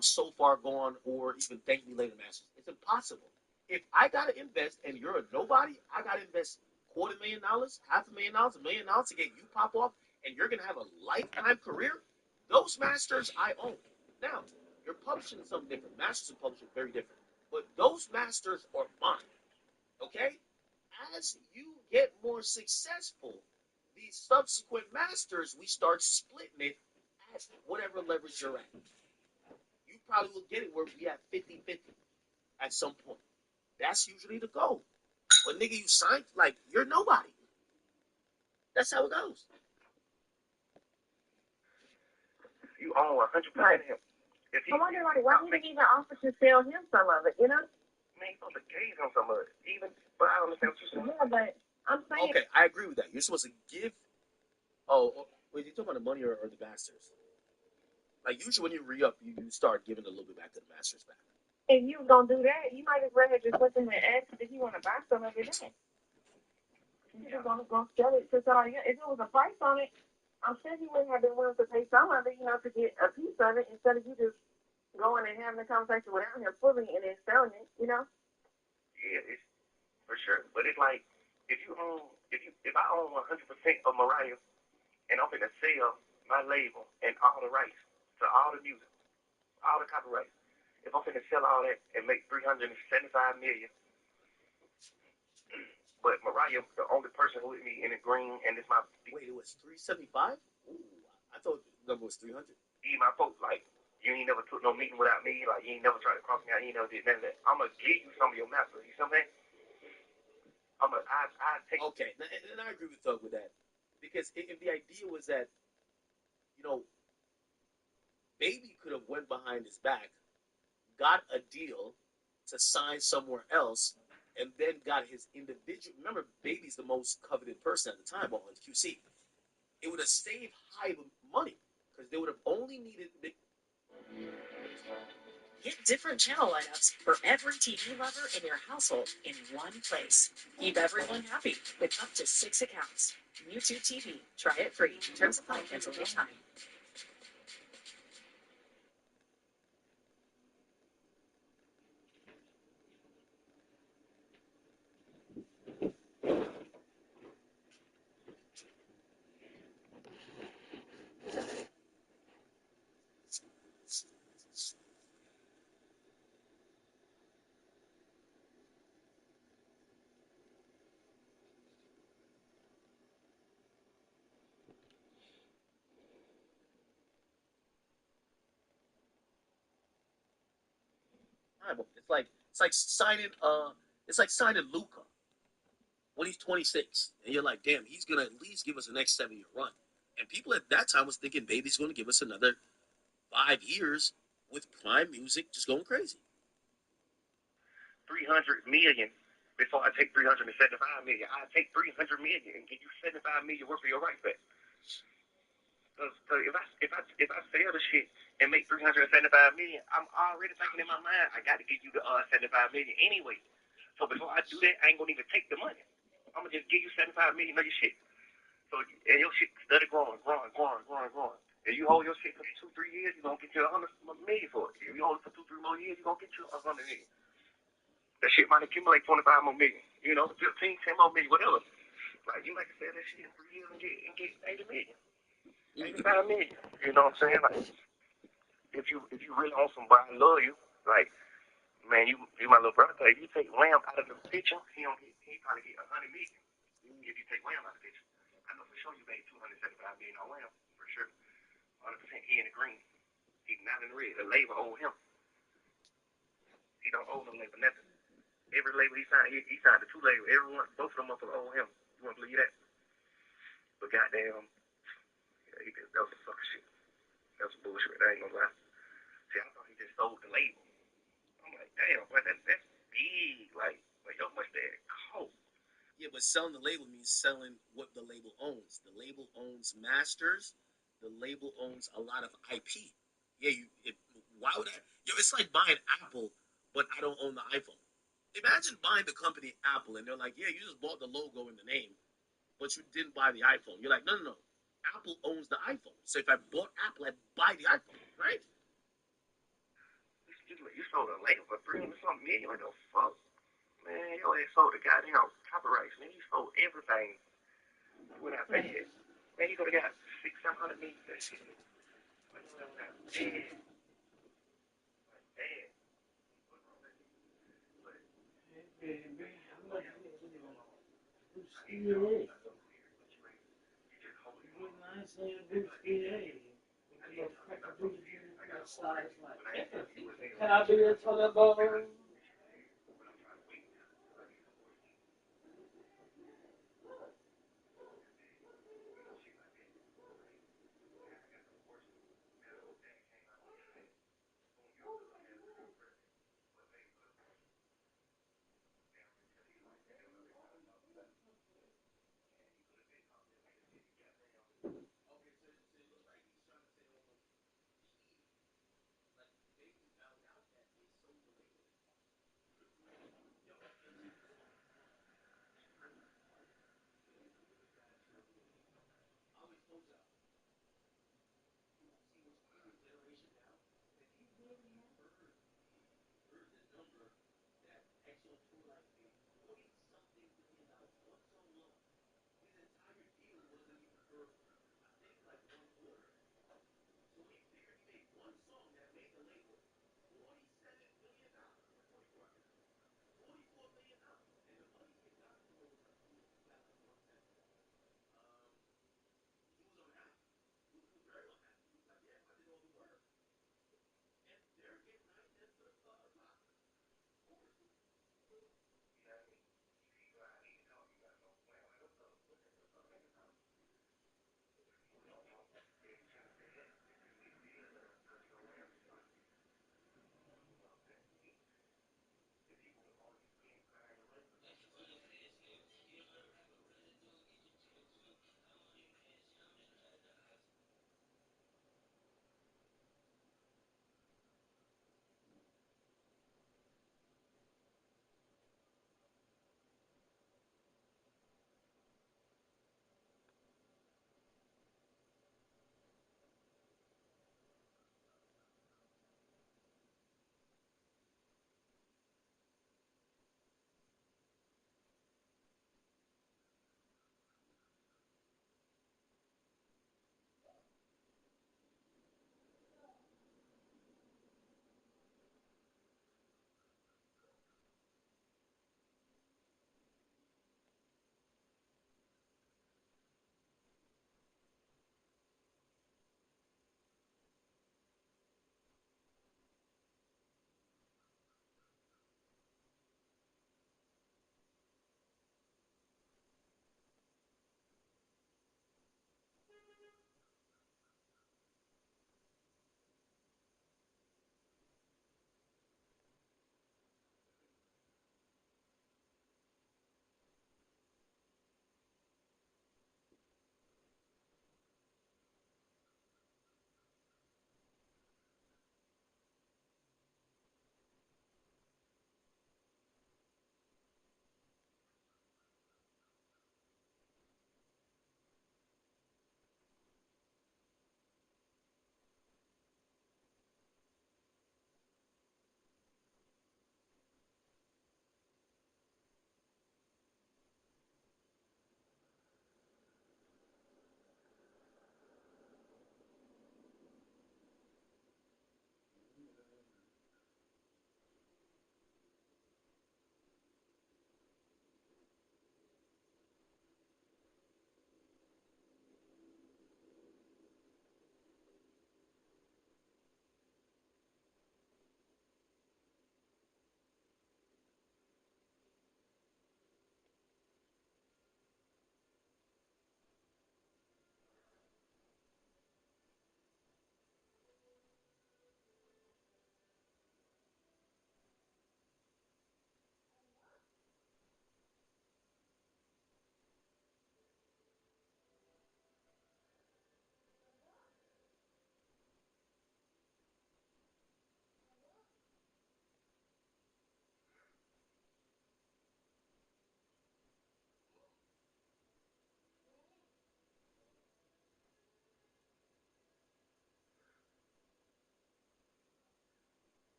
So Far Gone or even Thank Me Later masters. It's impossible. If I gotta invest and you're a nobody, I gotta invest $250,000, $500,000, $1 million to get you pop off, and you're gonna have a lifetime career. Those masters I own. Now, you're publishing something different. Masters and publishing very different. But those masters are mine. Okay? As you get more successful, these subsequent masters, we start splitting it at whatever leverage you're at. You probably will get it where we have 50-50 at some point. That's usually the goal. But nigga, you signed, like, you're nobody. That's how it goes. You own 100% of him. I wonder, like, why didn't he even offer to sell him some of it, you know? Man, you supposed to gave him some of it. But I don't understand what you're saying. Yeah, but I'm saying... Okay, I agree with that. You're supposed to give... Oh, wait, you talking about the money or the masters? Like, usually when you re-up, you start giving a little bit back to the masters back. If you was going to do that, you might as well have just went in and asked if you want to buy some of it then. You're just going to sell it to somebody else. If it was a price on it, I'm sure he wouldn't have been willing to pay some of it, you know, to get a piece of it instead of you just going and having a conversation without him fully and then selling it, you know? Yeah, it's for sure. But it's like, if I own 100% of Mariah and I'm gonna sell my label and all the rights to all the music, all the copyrights, if I'm gonna sell all that and make 375 million, but Mariah, the only person with me in the green, and it's my Wait, it was 375? Ooh, I thought the number was 300. my folks like. You ain't never took no meeting without me. Like, you ain't never tried to cross me out. You ain't never did none of that. I'm going to give you some of your masters. You see what I'm saying? I take... Okay, and I agree with Thug with that. Because if the idea was that, you know, Baby could have went behind his back, got a deal to sign somewhere else, and then got his individual... Remember, Baby's the most coveted person at the time on QC. It would have saved Hive money because they would have only needed... Get different channel lineups for every TV lover in your household in one place. Keep everyone happy with up to 6 accounts. YouTube TV. Try it free. Terms apply. Cancel anytime. It's like signing Luca when he's 26, and you're like, damn, he's gonna at least give us the next 7-year run. And people at that time was thinking Baby's gonna give us another 5 years with prime music just going crazy. 300 million before I take 375 million. I take 300 million and give you 75 million worth of your rights back. Because if I sell the shit and make 375 million, I'm already thinking in my mind I got to give you the 75 million anyway. So before I do that, I ain't gonna even take the money. I'm gonna just give you 75 million of your shit. So and your shit steady growing. If you hold your shit for 2-3 years, you're gonna get you 100 million for it. If you hold it for 2-3 more years, you're gonna get you 100 million. That shit might accumulate 25 more million. 15, 10 more million, whatever. Like you might sell that shit in 3 years and get 80 million. 85 million. You know what I'm saying? Like, if you really want somebody, I love you. Like, man, you my little brother. If you take Wham out of the picture, he probably get 100 million. If you take Wham out of the picture, I know for sure you made 275 million on Wham for sure. 100%. He in the green. He's not in the red. The label owe him. He don't owe no label nothing. Every label he signed the 2 labels. Everyone, both of them motherfuckers owe him. You want to believe that? But goddamn. That was some fucking shit. That was some bullshit. I ain't gonna lie. See, I thought he just sold the label. I'm like, damn, but that's big. Like yo, much that cost. Yeah, but selling the label means selling what the label owns. The label owns masters. The label owns a lot of IP. Yeah, why would I? Yo, it's like buying Apple, but I don't own the iPhone. Imagine buying the company Apple, and they're like, yeah, you just bought the logo and the name, but you didn't buy the iPhone. You're like, no. Apple owns the iPhone. So if I bought Apple, I'd buy the iPhone, right? You sold a label for 300-something million. What the fuck? Man, you ain't sold the goddamn copyrights. Man, you sold everything without that shit. Man, you could have got 600-700 million for that shit. But you never got dead. Damn. Can I be a toilet bowl?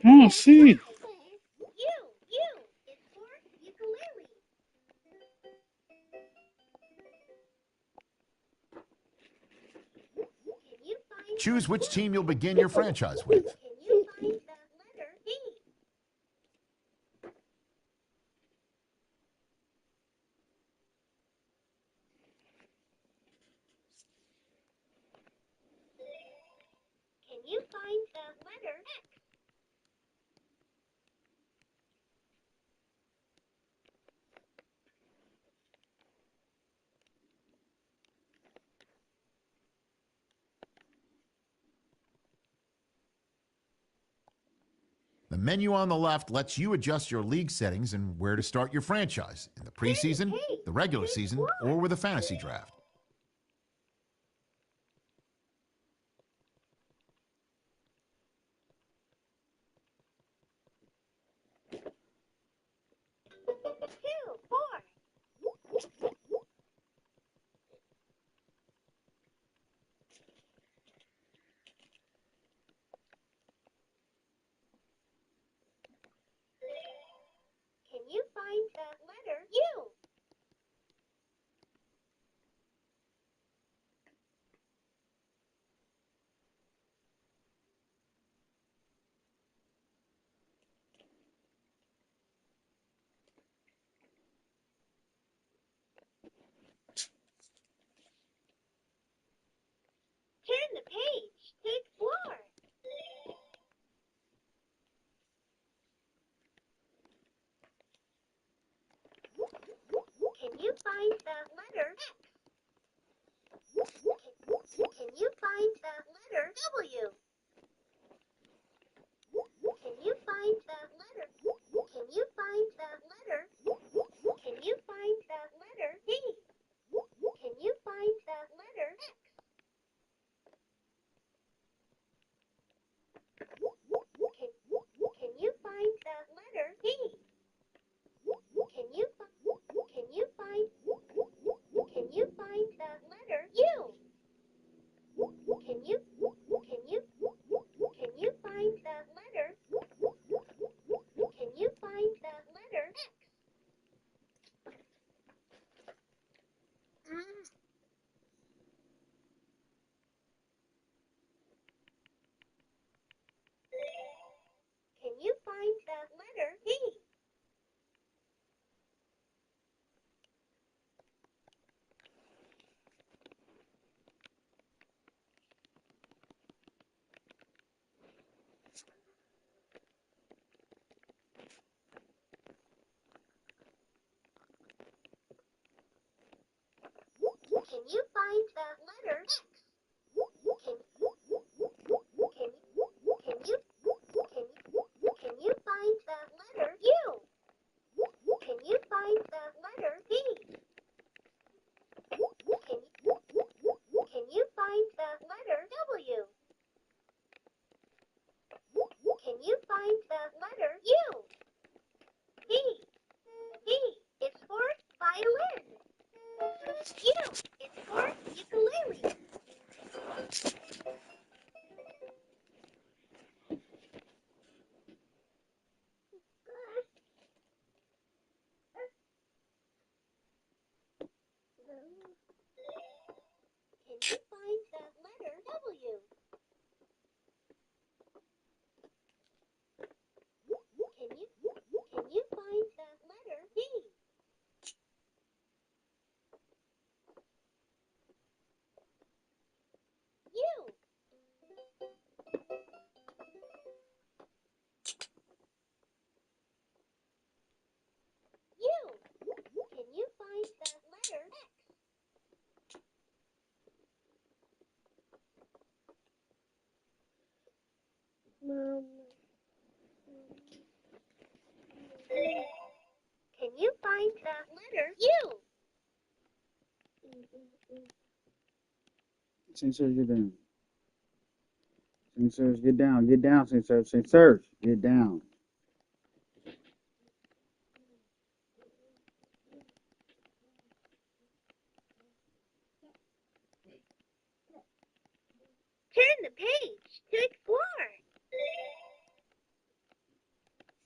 Oh, see. Choose which team you'll begin your franchise with. The menu on the left lets you adjust your league settings and where to start your franchise in the preseason, the regular season, or with a fantasy draft. Sensors, get down. Sensors, get down. Get down, sensors. Sensors, get down.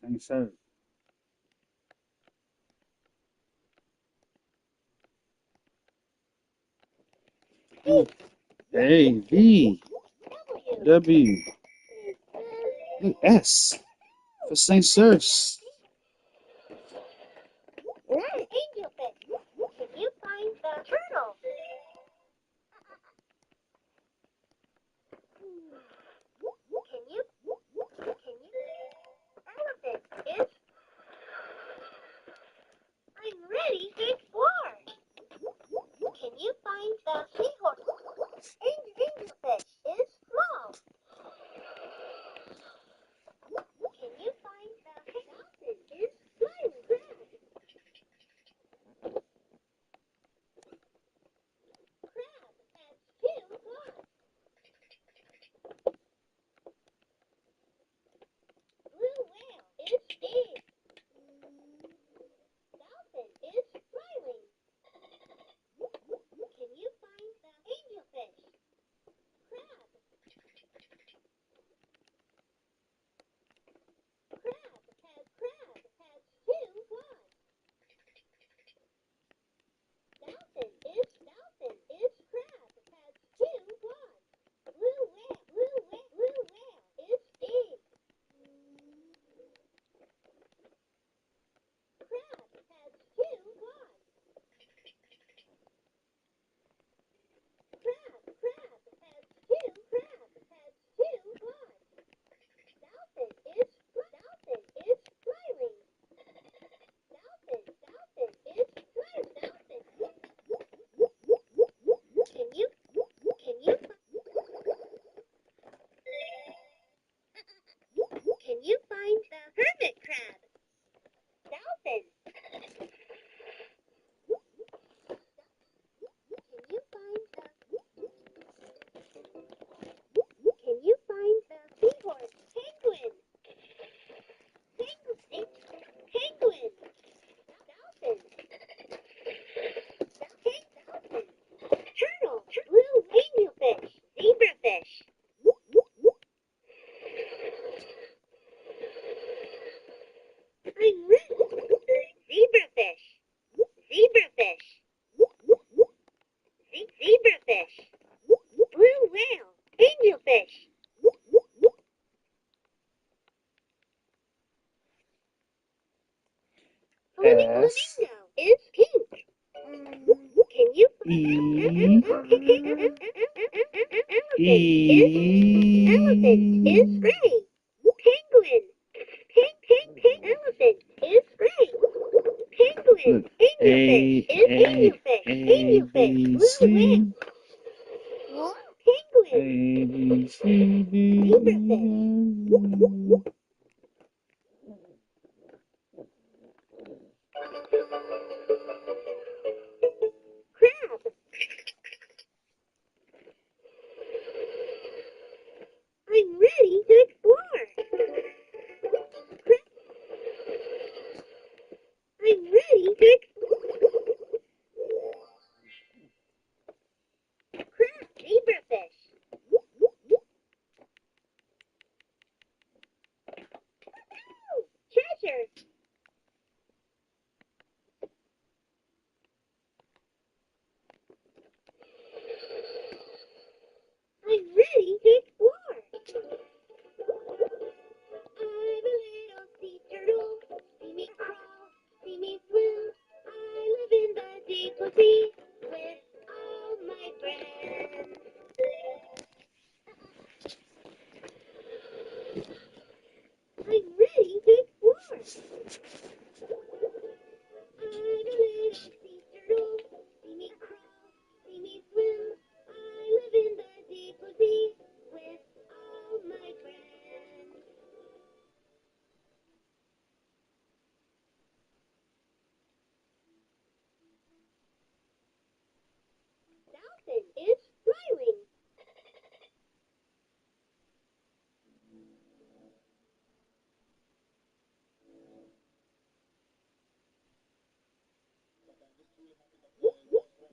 Thanks, sir. A, B, W, S for St. Sirs. Can you find the turtle? Can you? Elephant is. I'm ready to explore. Can you find the seahorse? Angelfish is small. Can you find the dolphin is slimy? Crab has 2 claws. Blue whale is big. Dolphin is smiling. Can you find the angelfish? Crab. Crab has 2 claws. Dolphin is crab has 2 claws. Blue whale is big. Crab has 2 claws. Crab has 2 claws. Dolphin is smiling. Dolphin is smiling. Dolphin. Can you find the hermit crab? Dolphin. Can you find the seahorse? Penguin. Penguin. Dolphin. Turtle. Blue angelfish. Zebrafish. I'm ready. Zebrafish. Zebrafish. Blue whale. Angelfish. Flamingo is pink. Can you? Elephant is gray. Penguin. Elephant is gray. Penguin. Angelfish. Blue whale. Penguin. Zebrafish. Crab. I'm ready to explore. I'm ready to explore. Crab. Zebrafish. Treasure. I'm ready to explore. I'm a little sea turtle. See me crawl, see me swim. I live in the deep blue sea with all my friends. I'm ready to explore. I'm a little sea turtle. See me crawl, see me swim. I live in the deep blue sea with all my friends. Dolphin is smiling.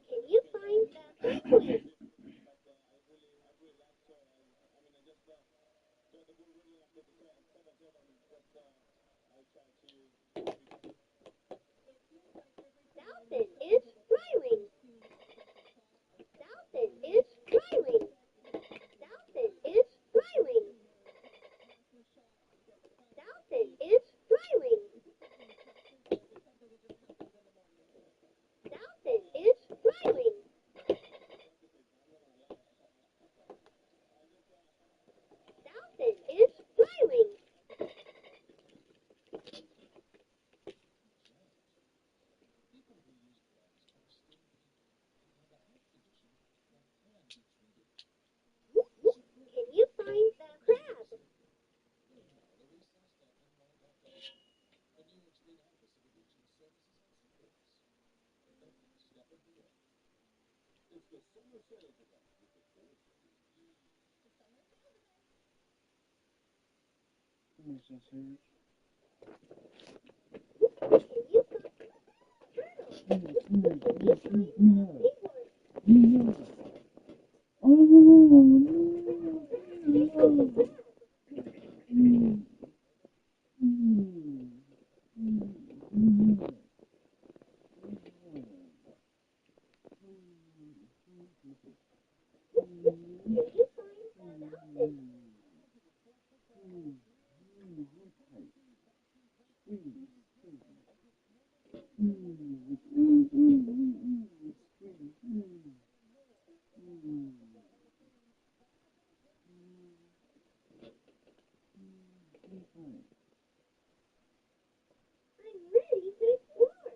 Can you find the penguin? Dalton is smiling. Dalton is smiling. Dalton is smiling. Dalton is smiling. Dalton is smiling. Dalton is smiling. Can you find the crab? I'm ready to explore.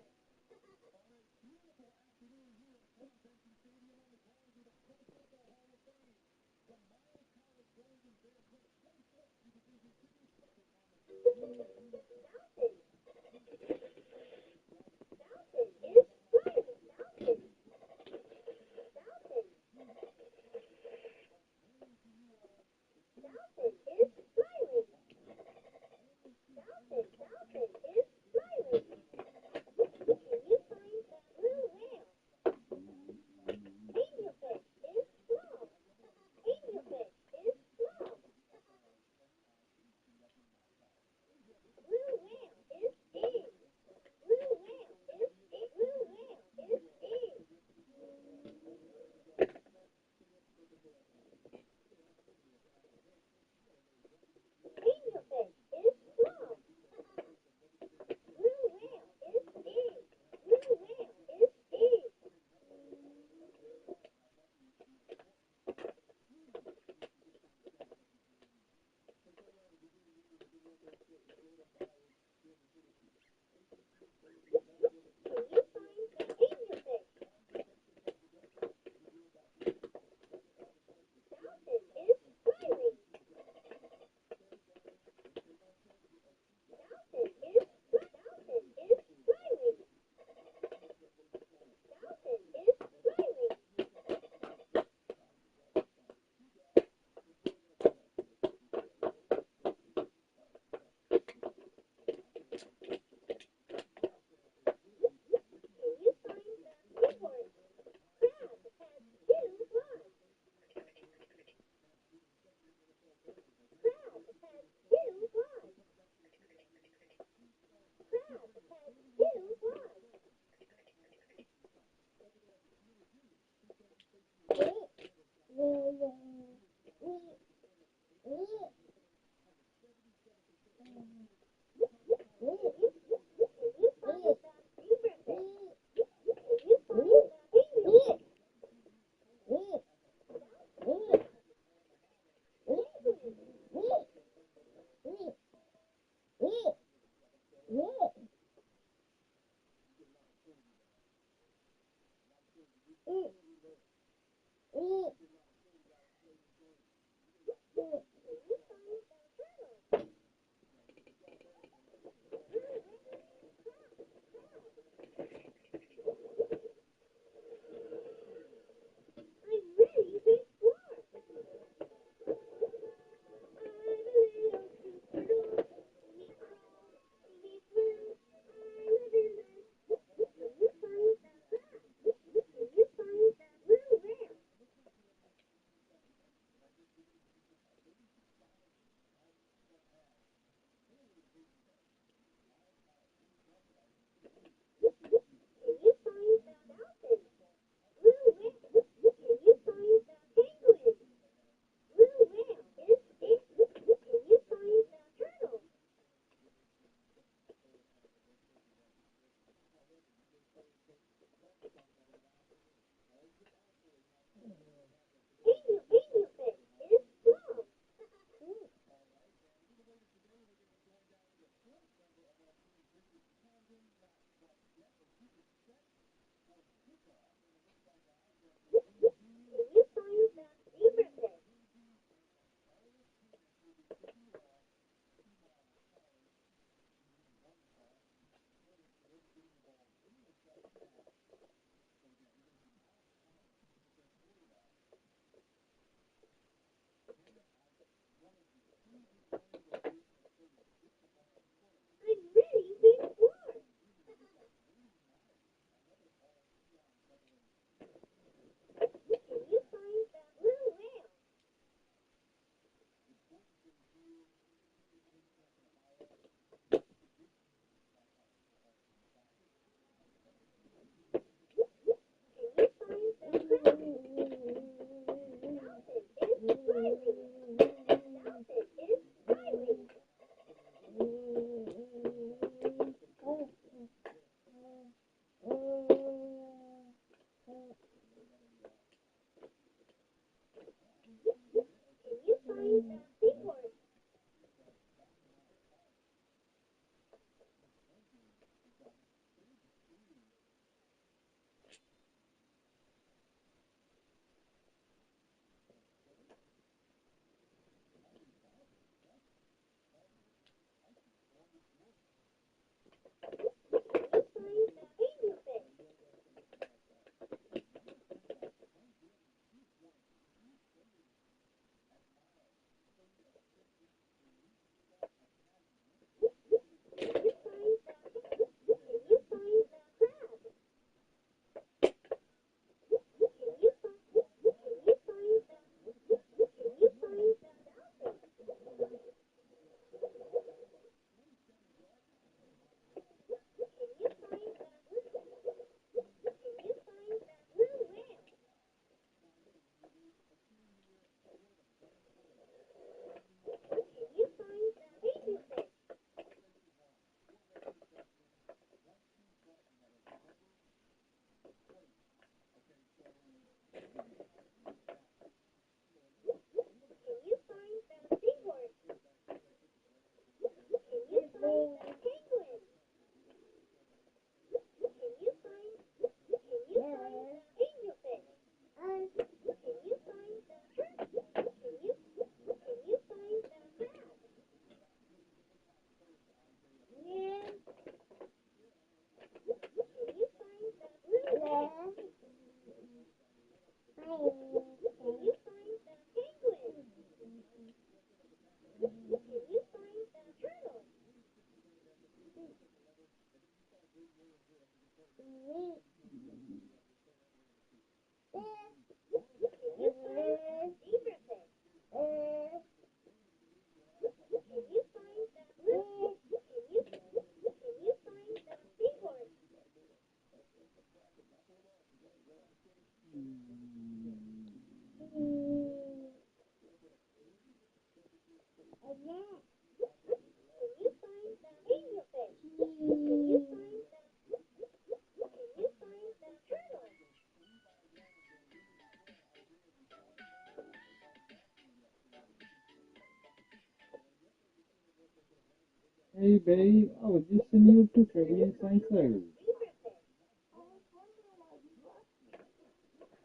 Hey, babe, I was just sending you a picture of me in St. Clair.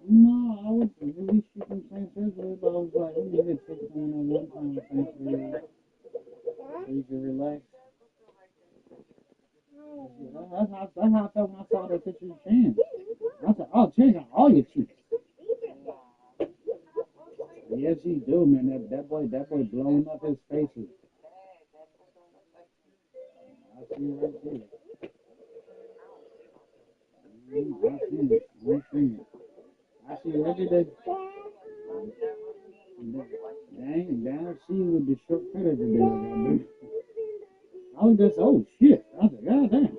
No, I was released you from St. Clair, but I was like, let me just take someone on one time with St. Clair so you can relax. That's how I felt when I saw that picture of Chan. I said, oh, Chan's on all your cheeks. Yes, he do, man. That boy blowing up his faces. I see it right there. I see it every day. Down see with the short cut every day. I was just, oh shit. I said, god damn.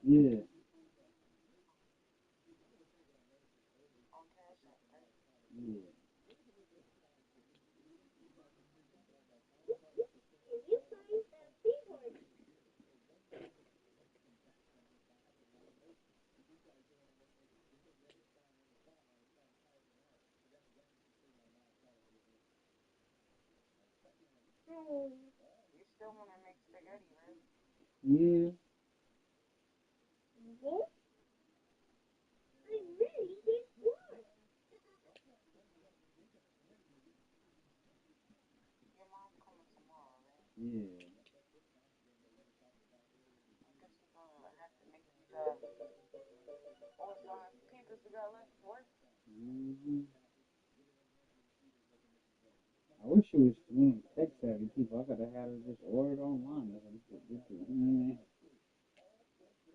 Yeah. Yeah. Yeah. Mm-hmm. I wish it was one of tech savvy people. I could have had her just ordered online.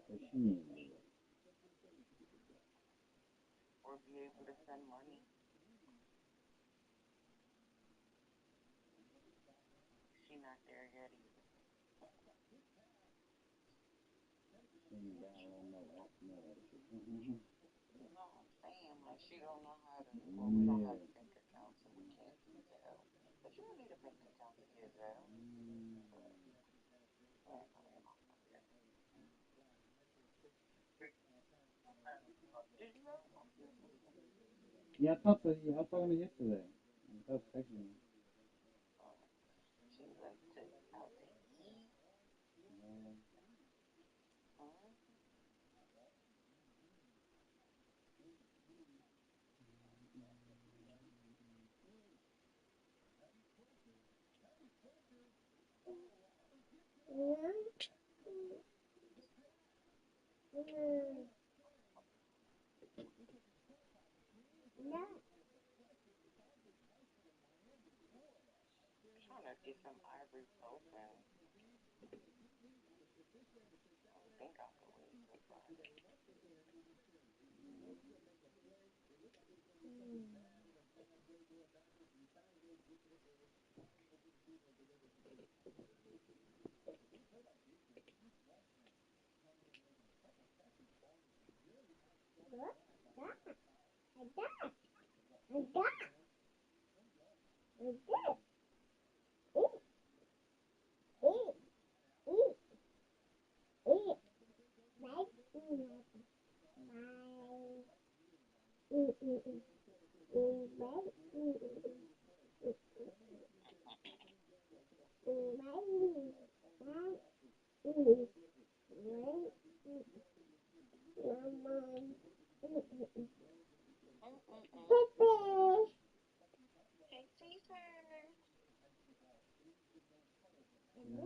But she ain't. Yeah, I talked to her yesterday. I was texting her.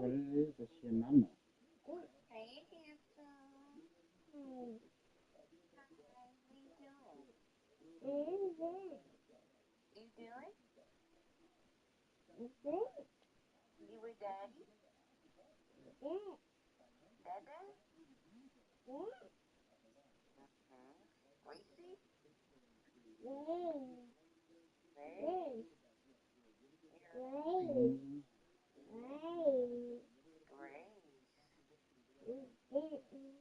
what it is. That's your mama. Hey, handsome. Hi, what are you doing? You doing? You with daddy? Dada? Gracie? Grace? Gracie? Gracie? Say Gracie?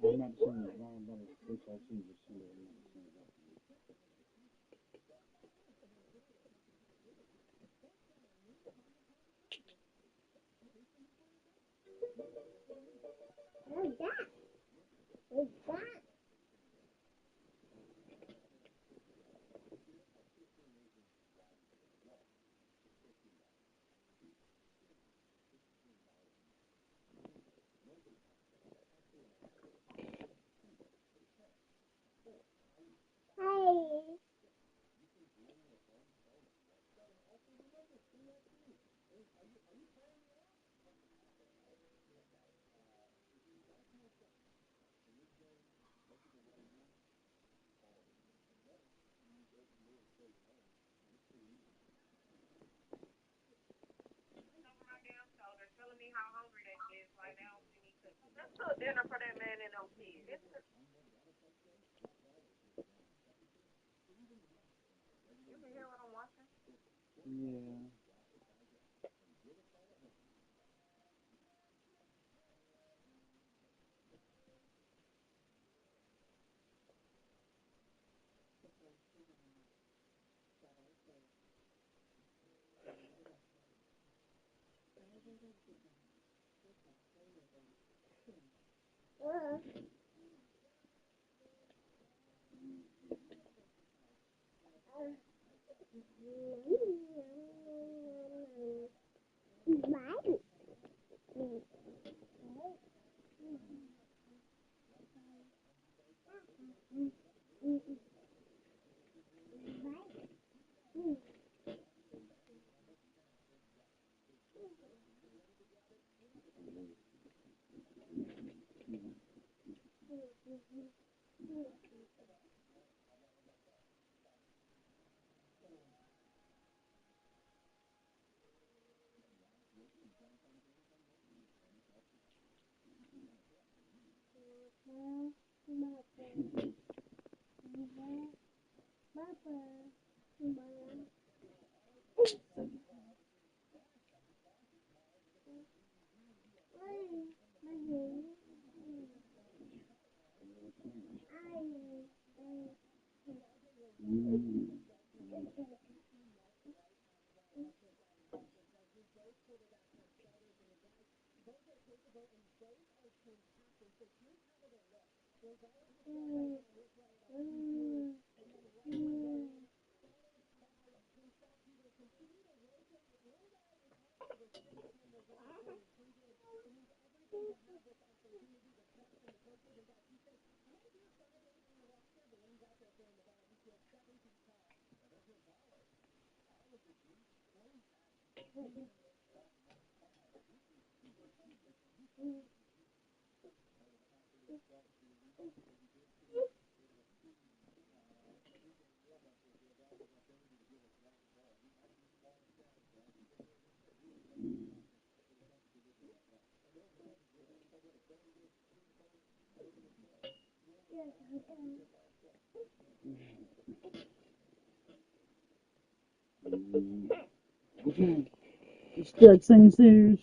I'm not saying it's wrong about it. It's I see you see it. I'm not saying that. Telling me how hungry they is right now. Let's cook dinner for that man and them kids. You can hear what I'm watching? Yeah. Stuck singing serious.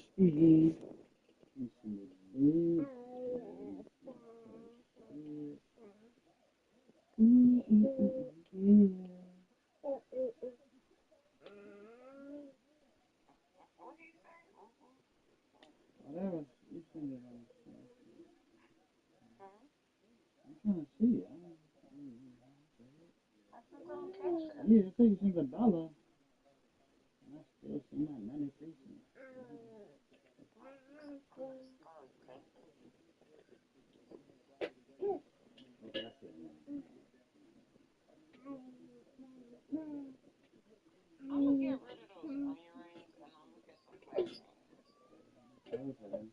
Whatever. You send it on. I'm trying to see it. Yeah, I think it's $1. I still see my 93 cents. Okay, I see it now. I will get rid of those earrings and I'll look at some classics. Okay.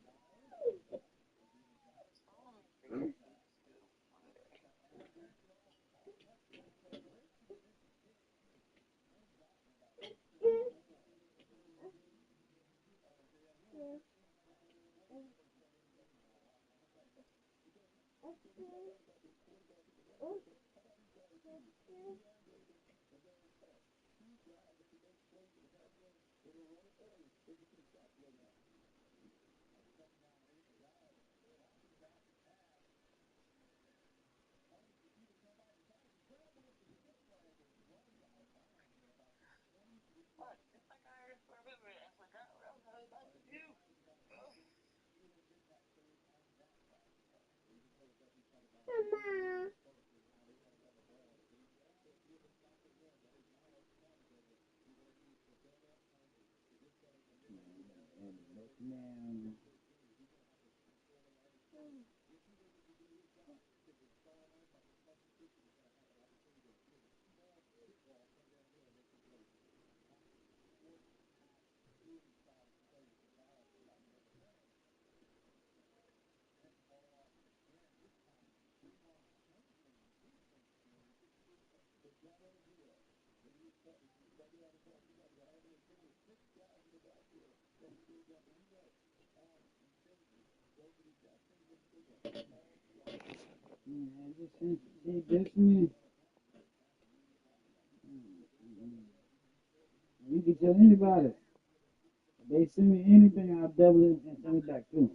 What? It's like I remember it. I forgot what I was about to do. Man, you can tell anybody. If they send me anything, I'll double it and send it back to them.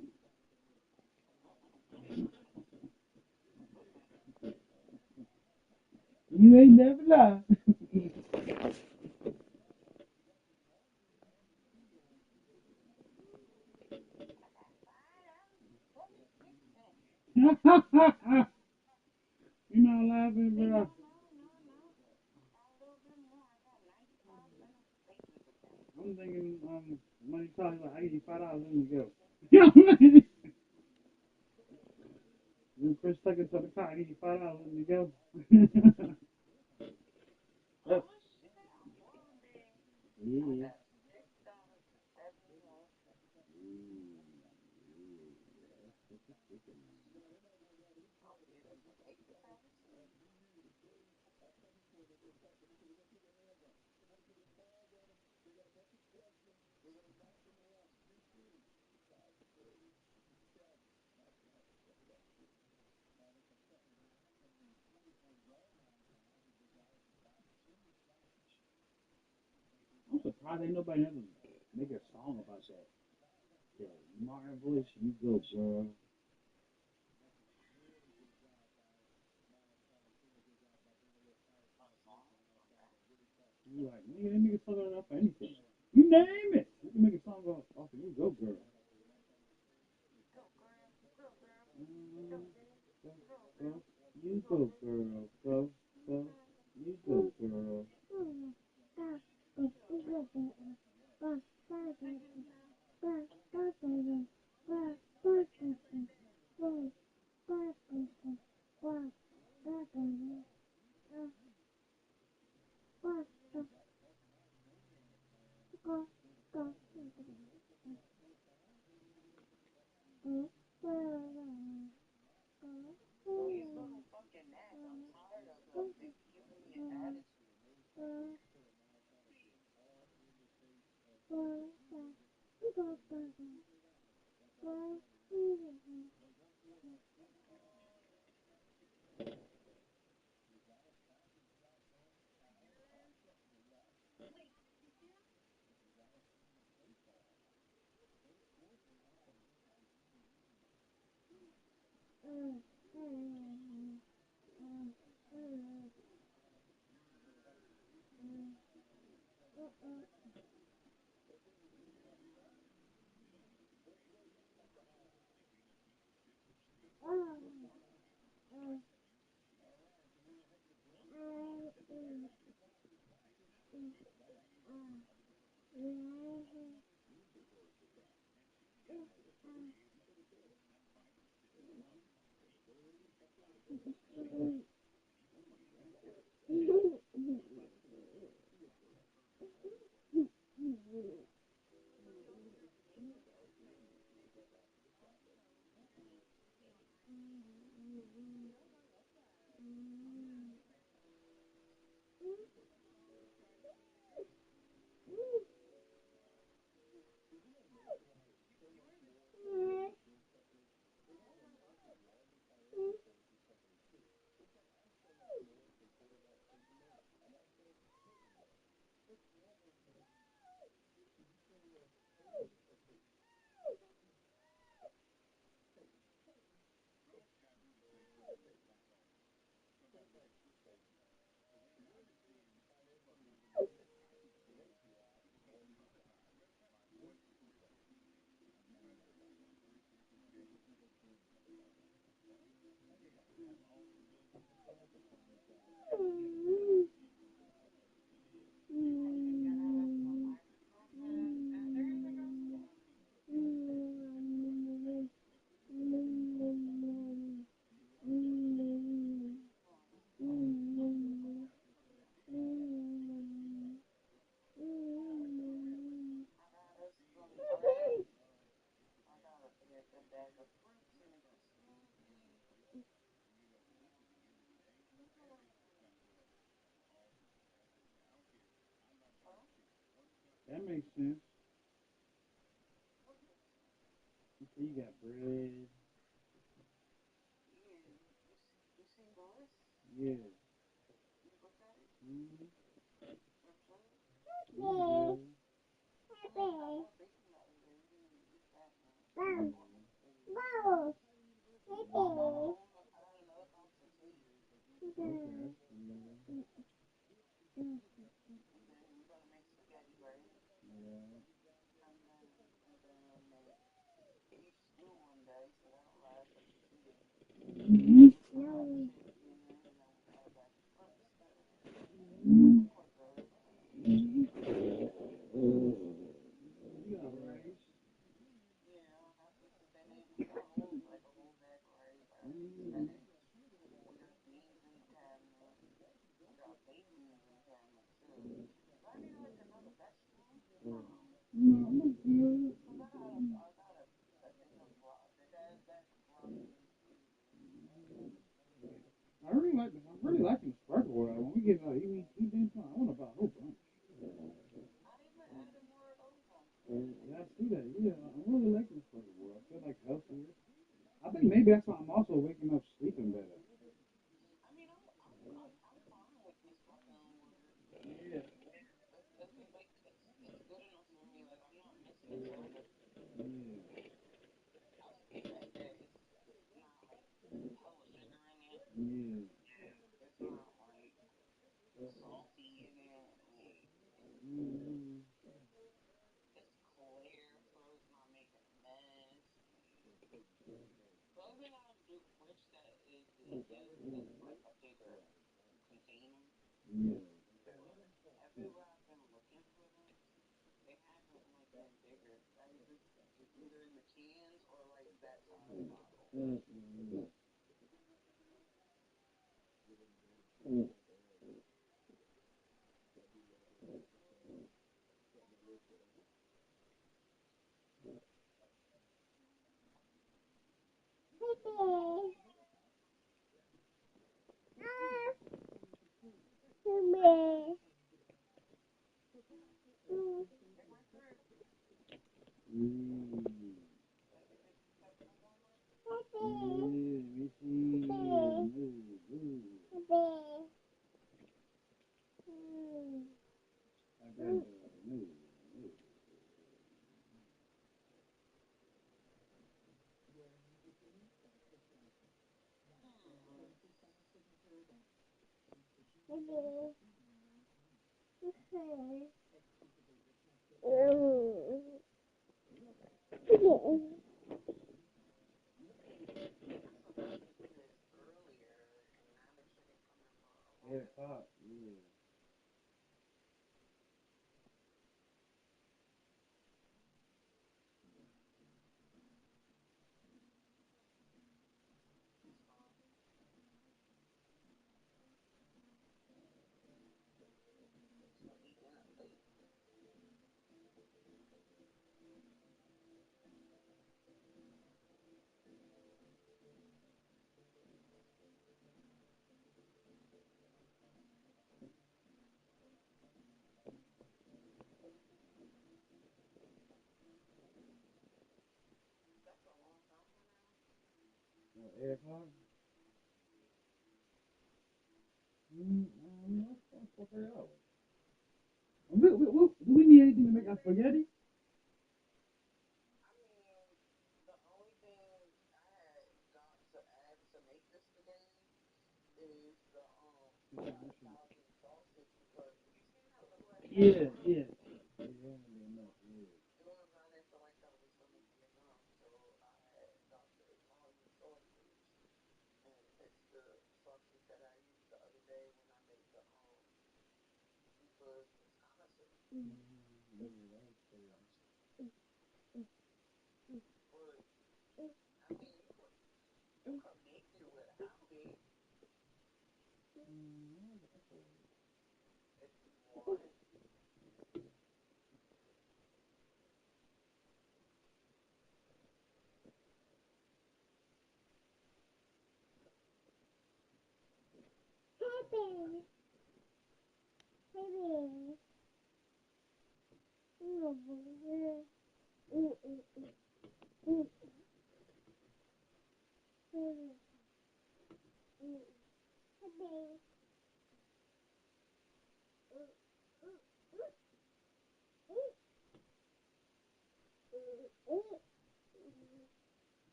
You ain't never lied. You're not laughing, bro. I'm thinking, money talking about I give you $5 and you go. You know what I mean? You first second to the car, I give you $5 and you go. Oh. Yeah. I'm surprised ain't nobody ever make a song about that. Yeah, Martin voice, you go, girl. You like, nigga, they make a song off of anything. You name it. You can make a song off of you go, girl. Go. You go, girl. Go, go. You go, girl. That makes sense. Okay, you got bread. Yeah. Mm-hmm. I'm really liking the Sparkle World. When we get EBT then I want to buy a whole bunch. Yeah, I see that. Yeah, I'm really liking the Sparkle World. I feel like healthier. I think maybe that's why I'm also waking up sleeping better. Yeah. Yeah. Mm-hmm. Yeah. Mm-hmm. Do we need anything to make our spaghetti? Yeah, yeah.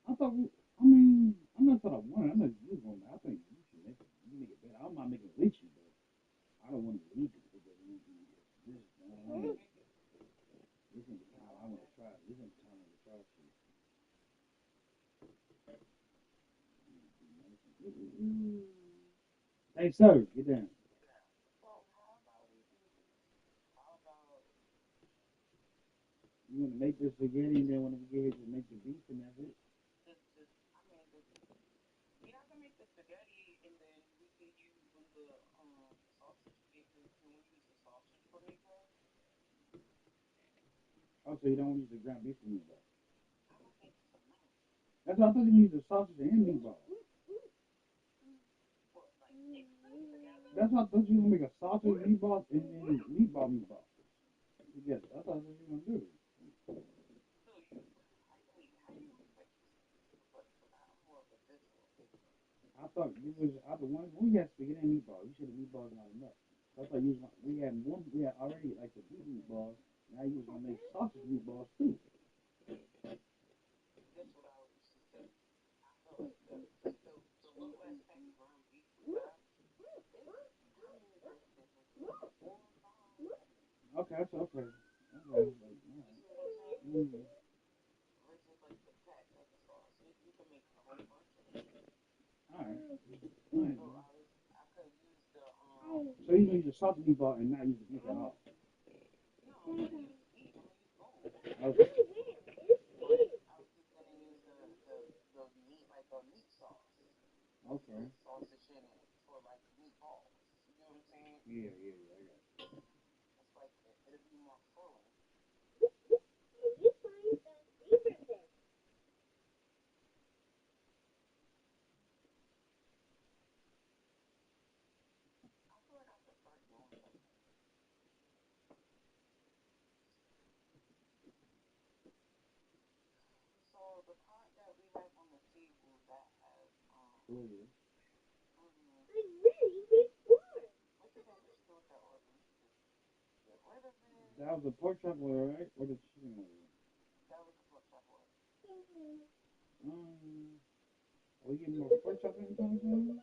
I thought, I'm not thought I wanted. I know you was going. I think you should make it. You make it better. I'm not making it with you, but I don't want to eat it. This is the time I want to try. This is the time I want to try shit. Hey, sir, get down. You want to make this spaghetti, and then when we get here, just make the beef, and that's it. Oh, so you don't use the ground beef for meatballs. That's what I thought you use the sausage and meatballs. That's what I thought you were gonna make a sausage meatballs and then meatballs together. That's what I thought you were gonna do. I thought you was I the one we had spaghetti and meatballs. You said the meatballs not enough. So I thought you was we had one we had already like the beef meatballs. Now you was gonna make sausage meatballs too. Okay, that's okay. Okay. Mm-hmm. So you use the salted meatball and not use the beef at all. Okay. Okay. Yeah, I got it. Oh, yeah. That was the pork chop order, right? Or the chicken order? Are we getting more pork chop anytime soon?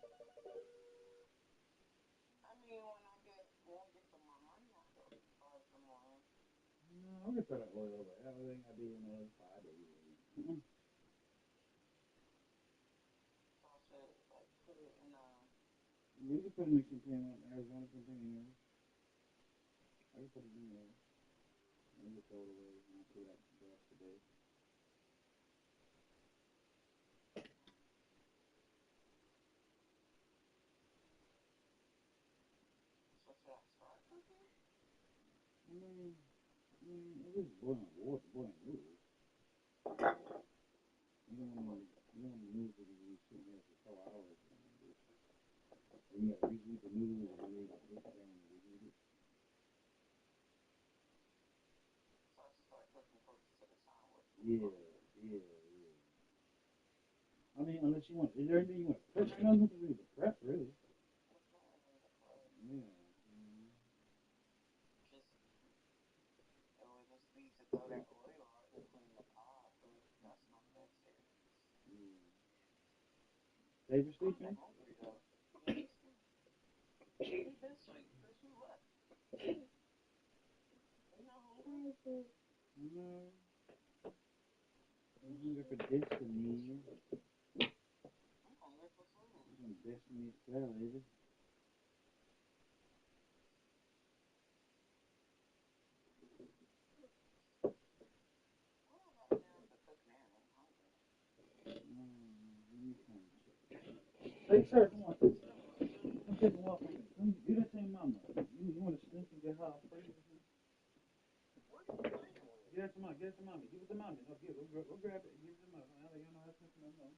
No, I'm gonna try that order over. I think I did another 5 days. We can put it in the container, Arizona container. I can put it in there. And we'll throw it away. And I'll see that for us today. It is boiling water, boiling noodles. You don't want to noodles to be sitting there for 4 hours. And you gotta reheat the noodles and then you gotta reheat it. Yeah. I mean, unless you want, is there anything you want to prep? I know nothing really to prep, really. Yeah. Dave, you sleeping? No. I'm hungry for Destiny. Some Destiny salad. Hey, sir, come on. Come take a walk with me. Come do that to your mama. You want to stink and get hot first? Get it to mommy. Get it to mommy. Give it to mommy. No, go grab it. Give it to mommy. I don't know how to stink no more.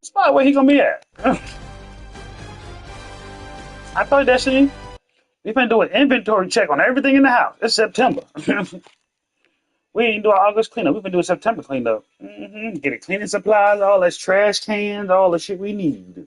Spot where he gonna be at? I thought that shit. We finna do an inventory check on everything in the house. It's September. We ain't do an August cleanup. We finna do a September cleanup. Get it cleaning supplies, all that's trash cans, all the shit we need.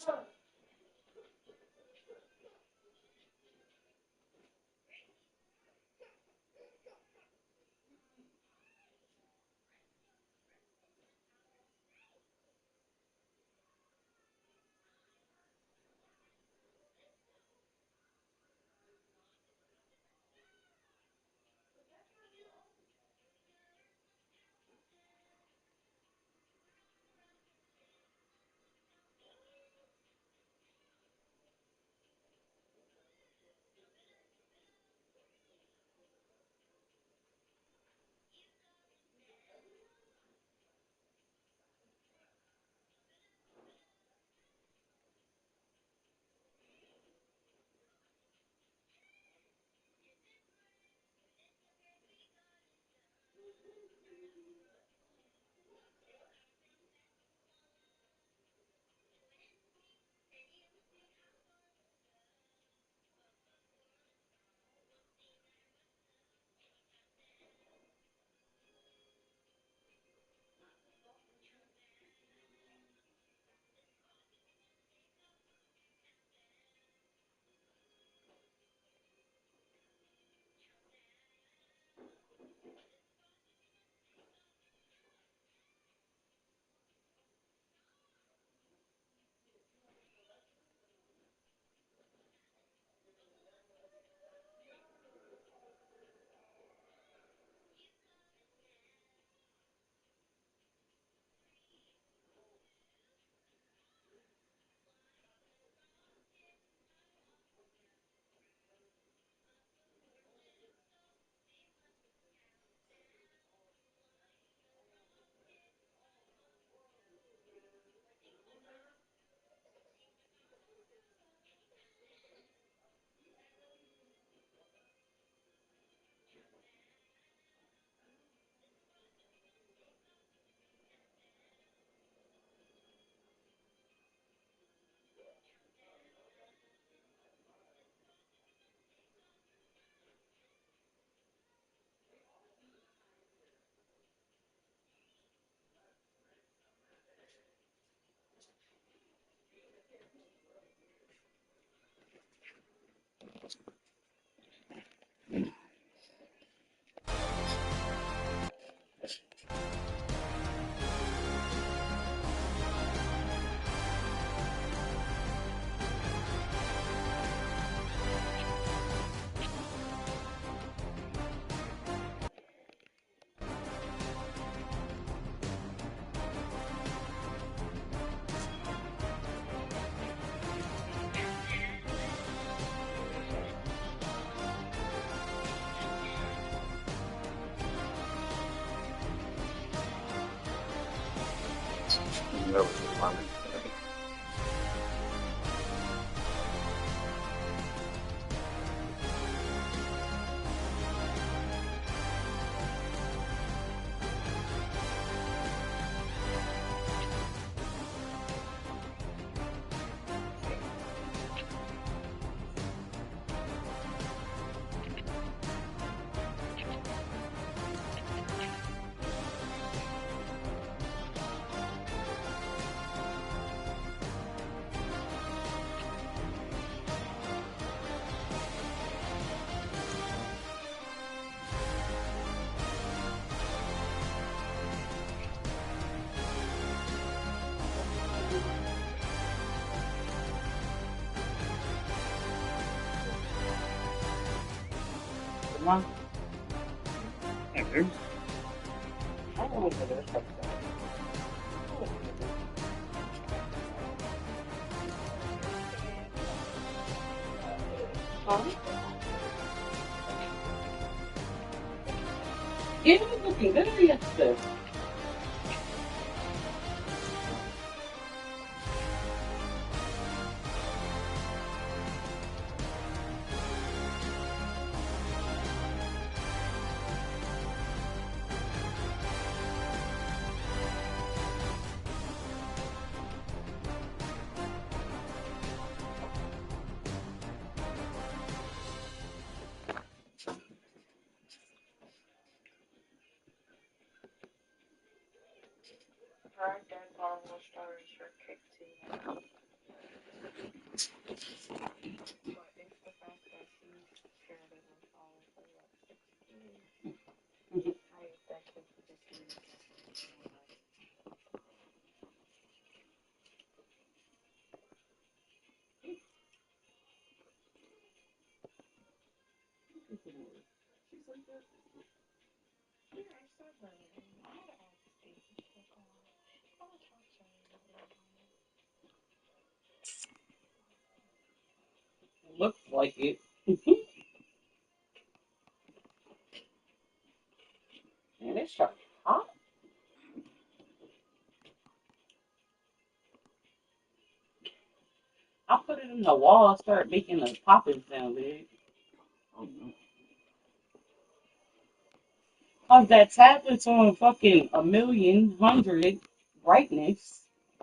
That was funny. Come on. Thank you. Yeah, looking good yesterday. Looks like it. Man, it's sharp hot. I'll put it in the wall, start making the poppers down there. Cause that tablet's on fucking 1,000,000 brightness.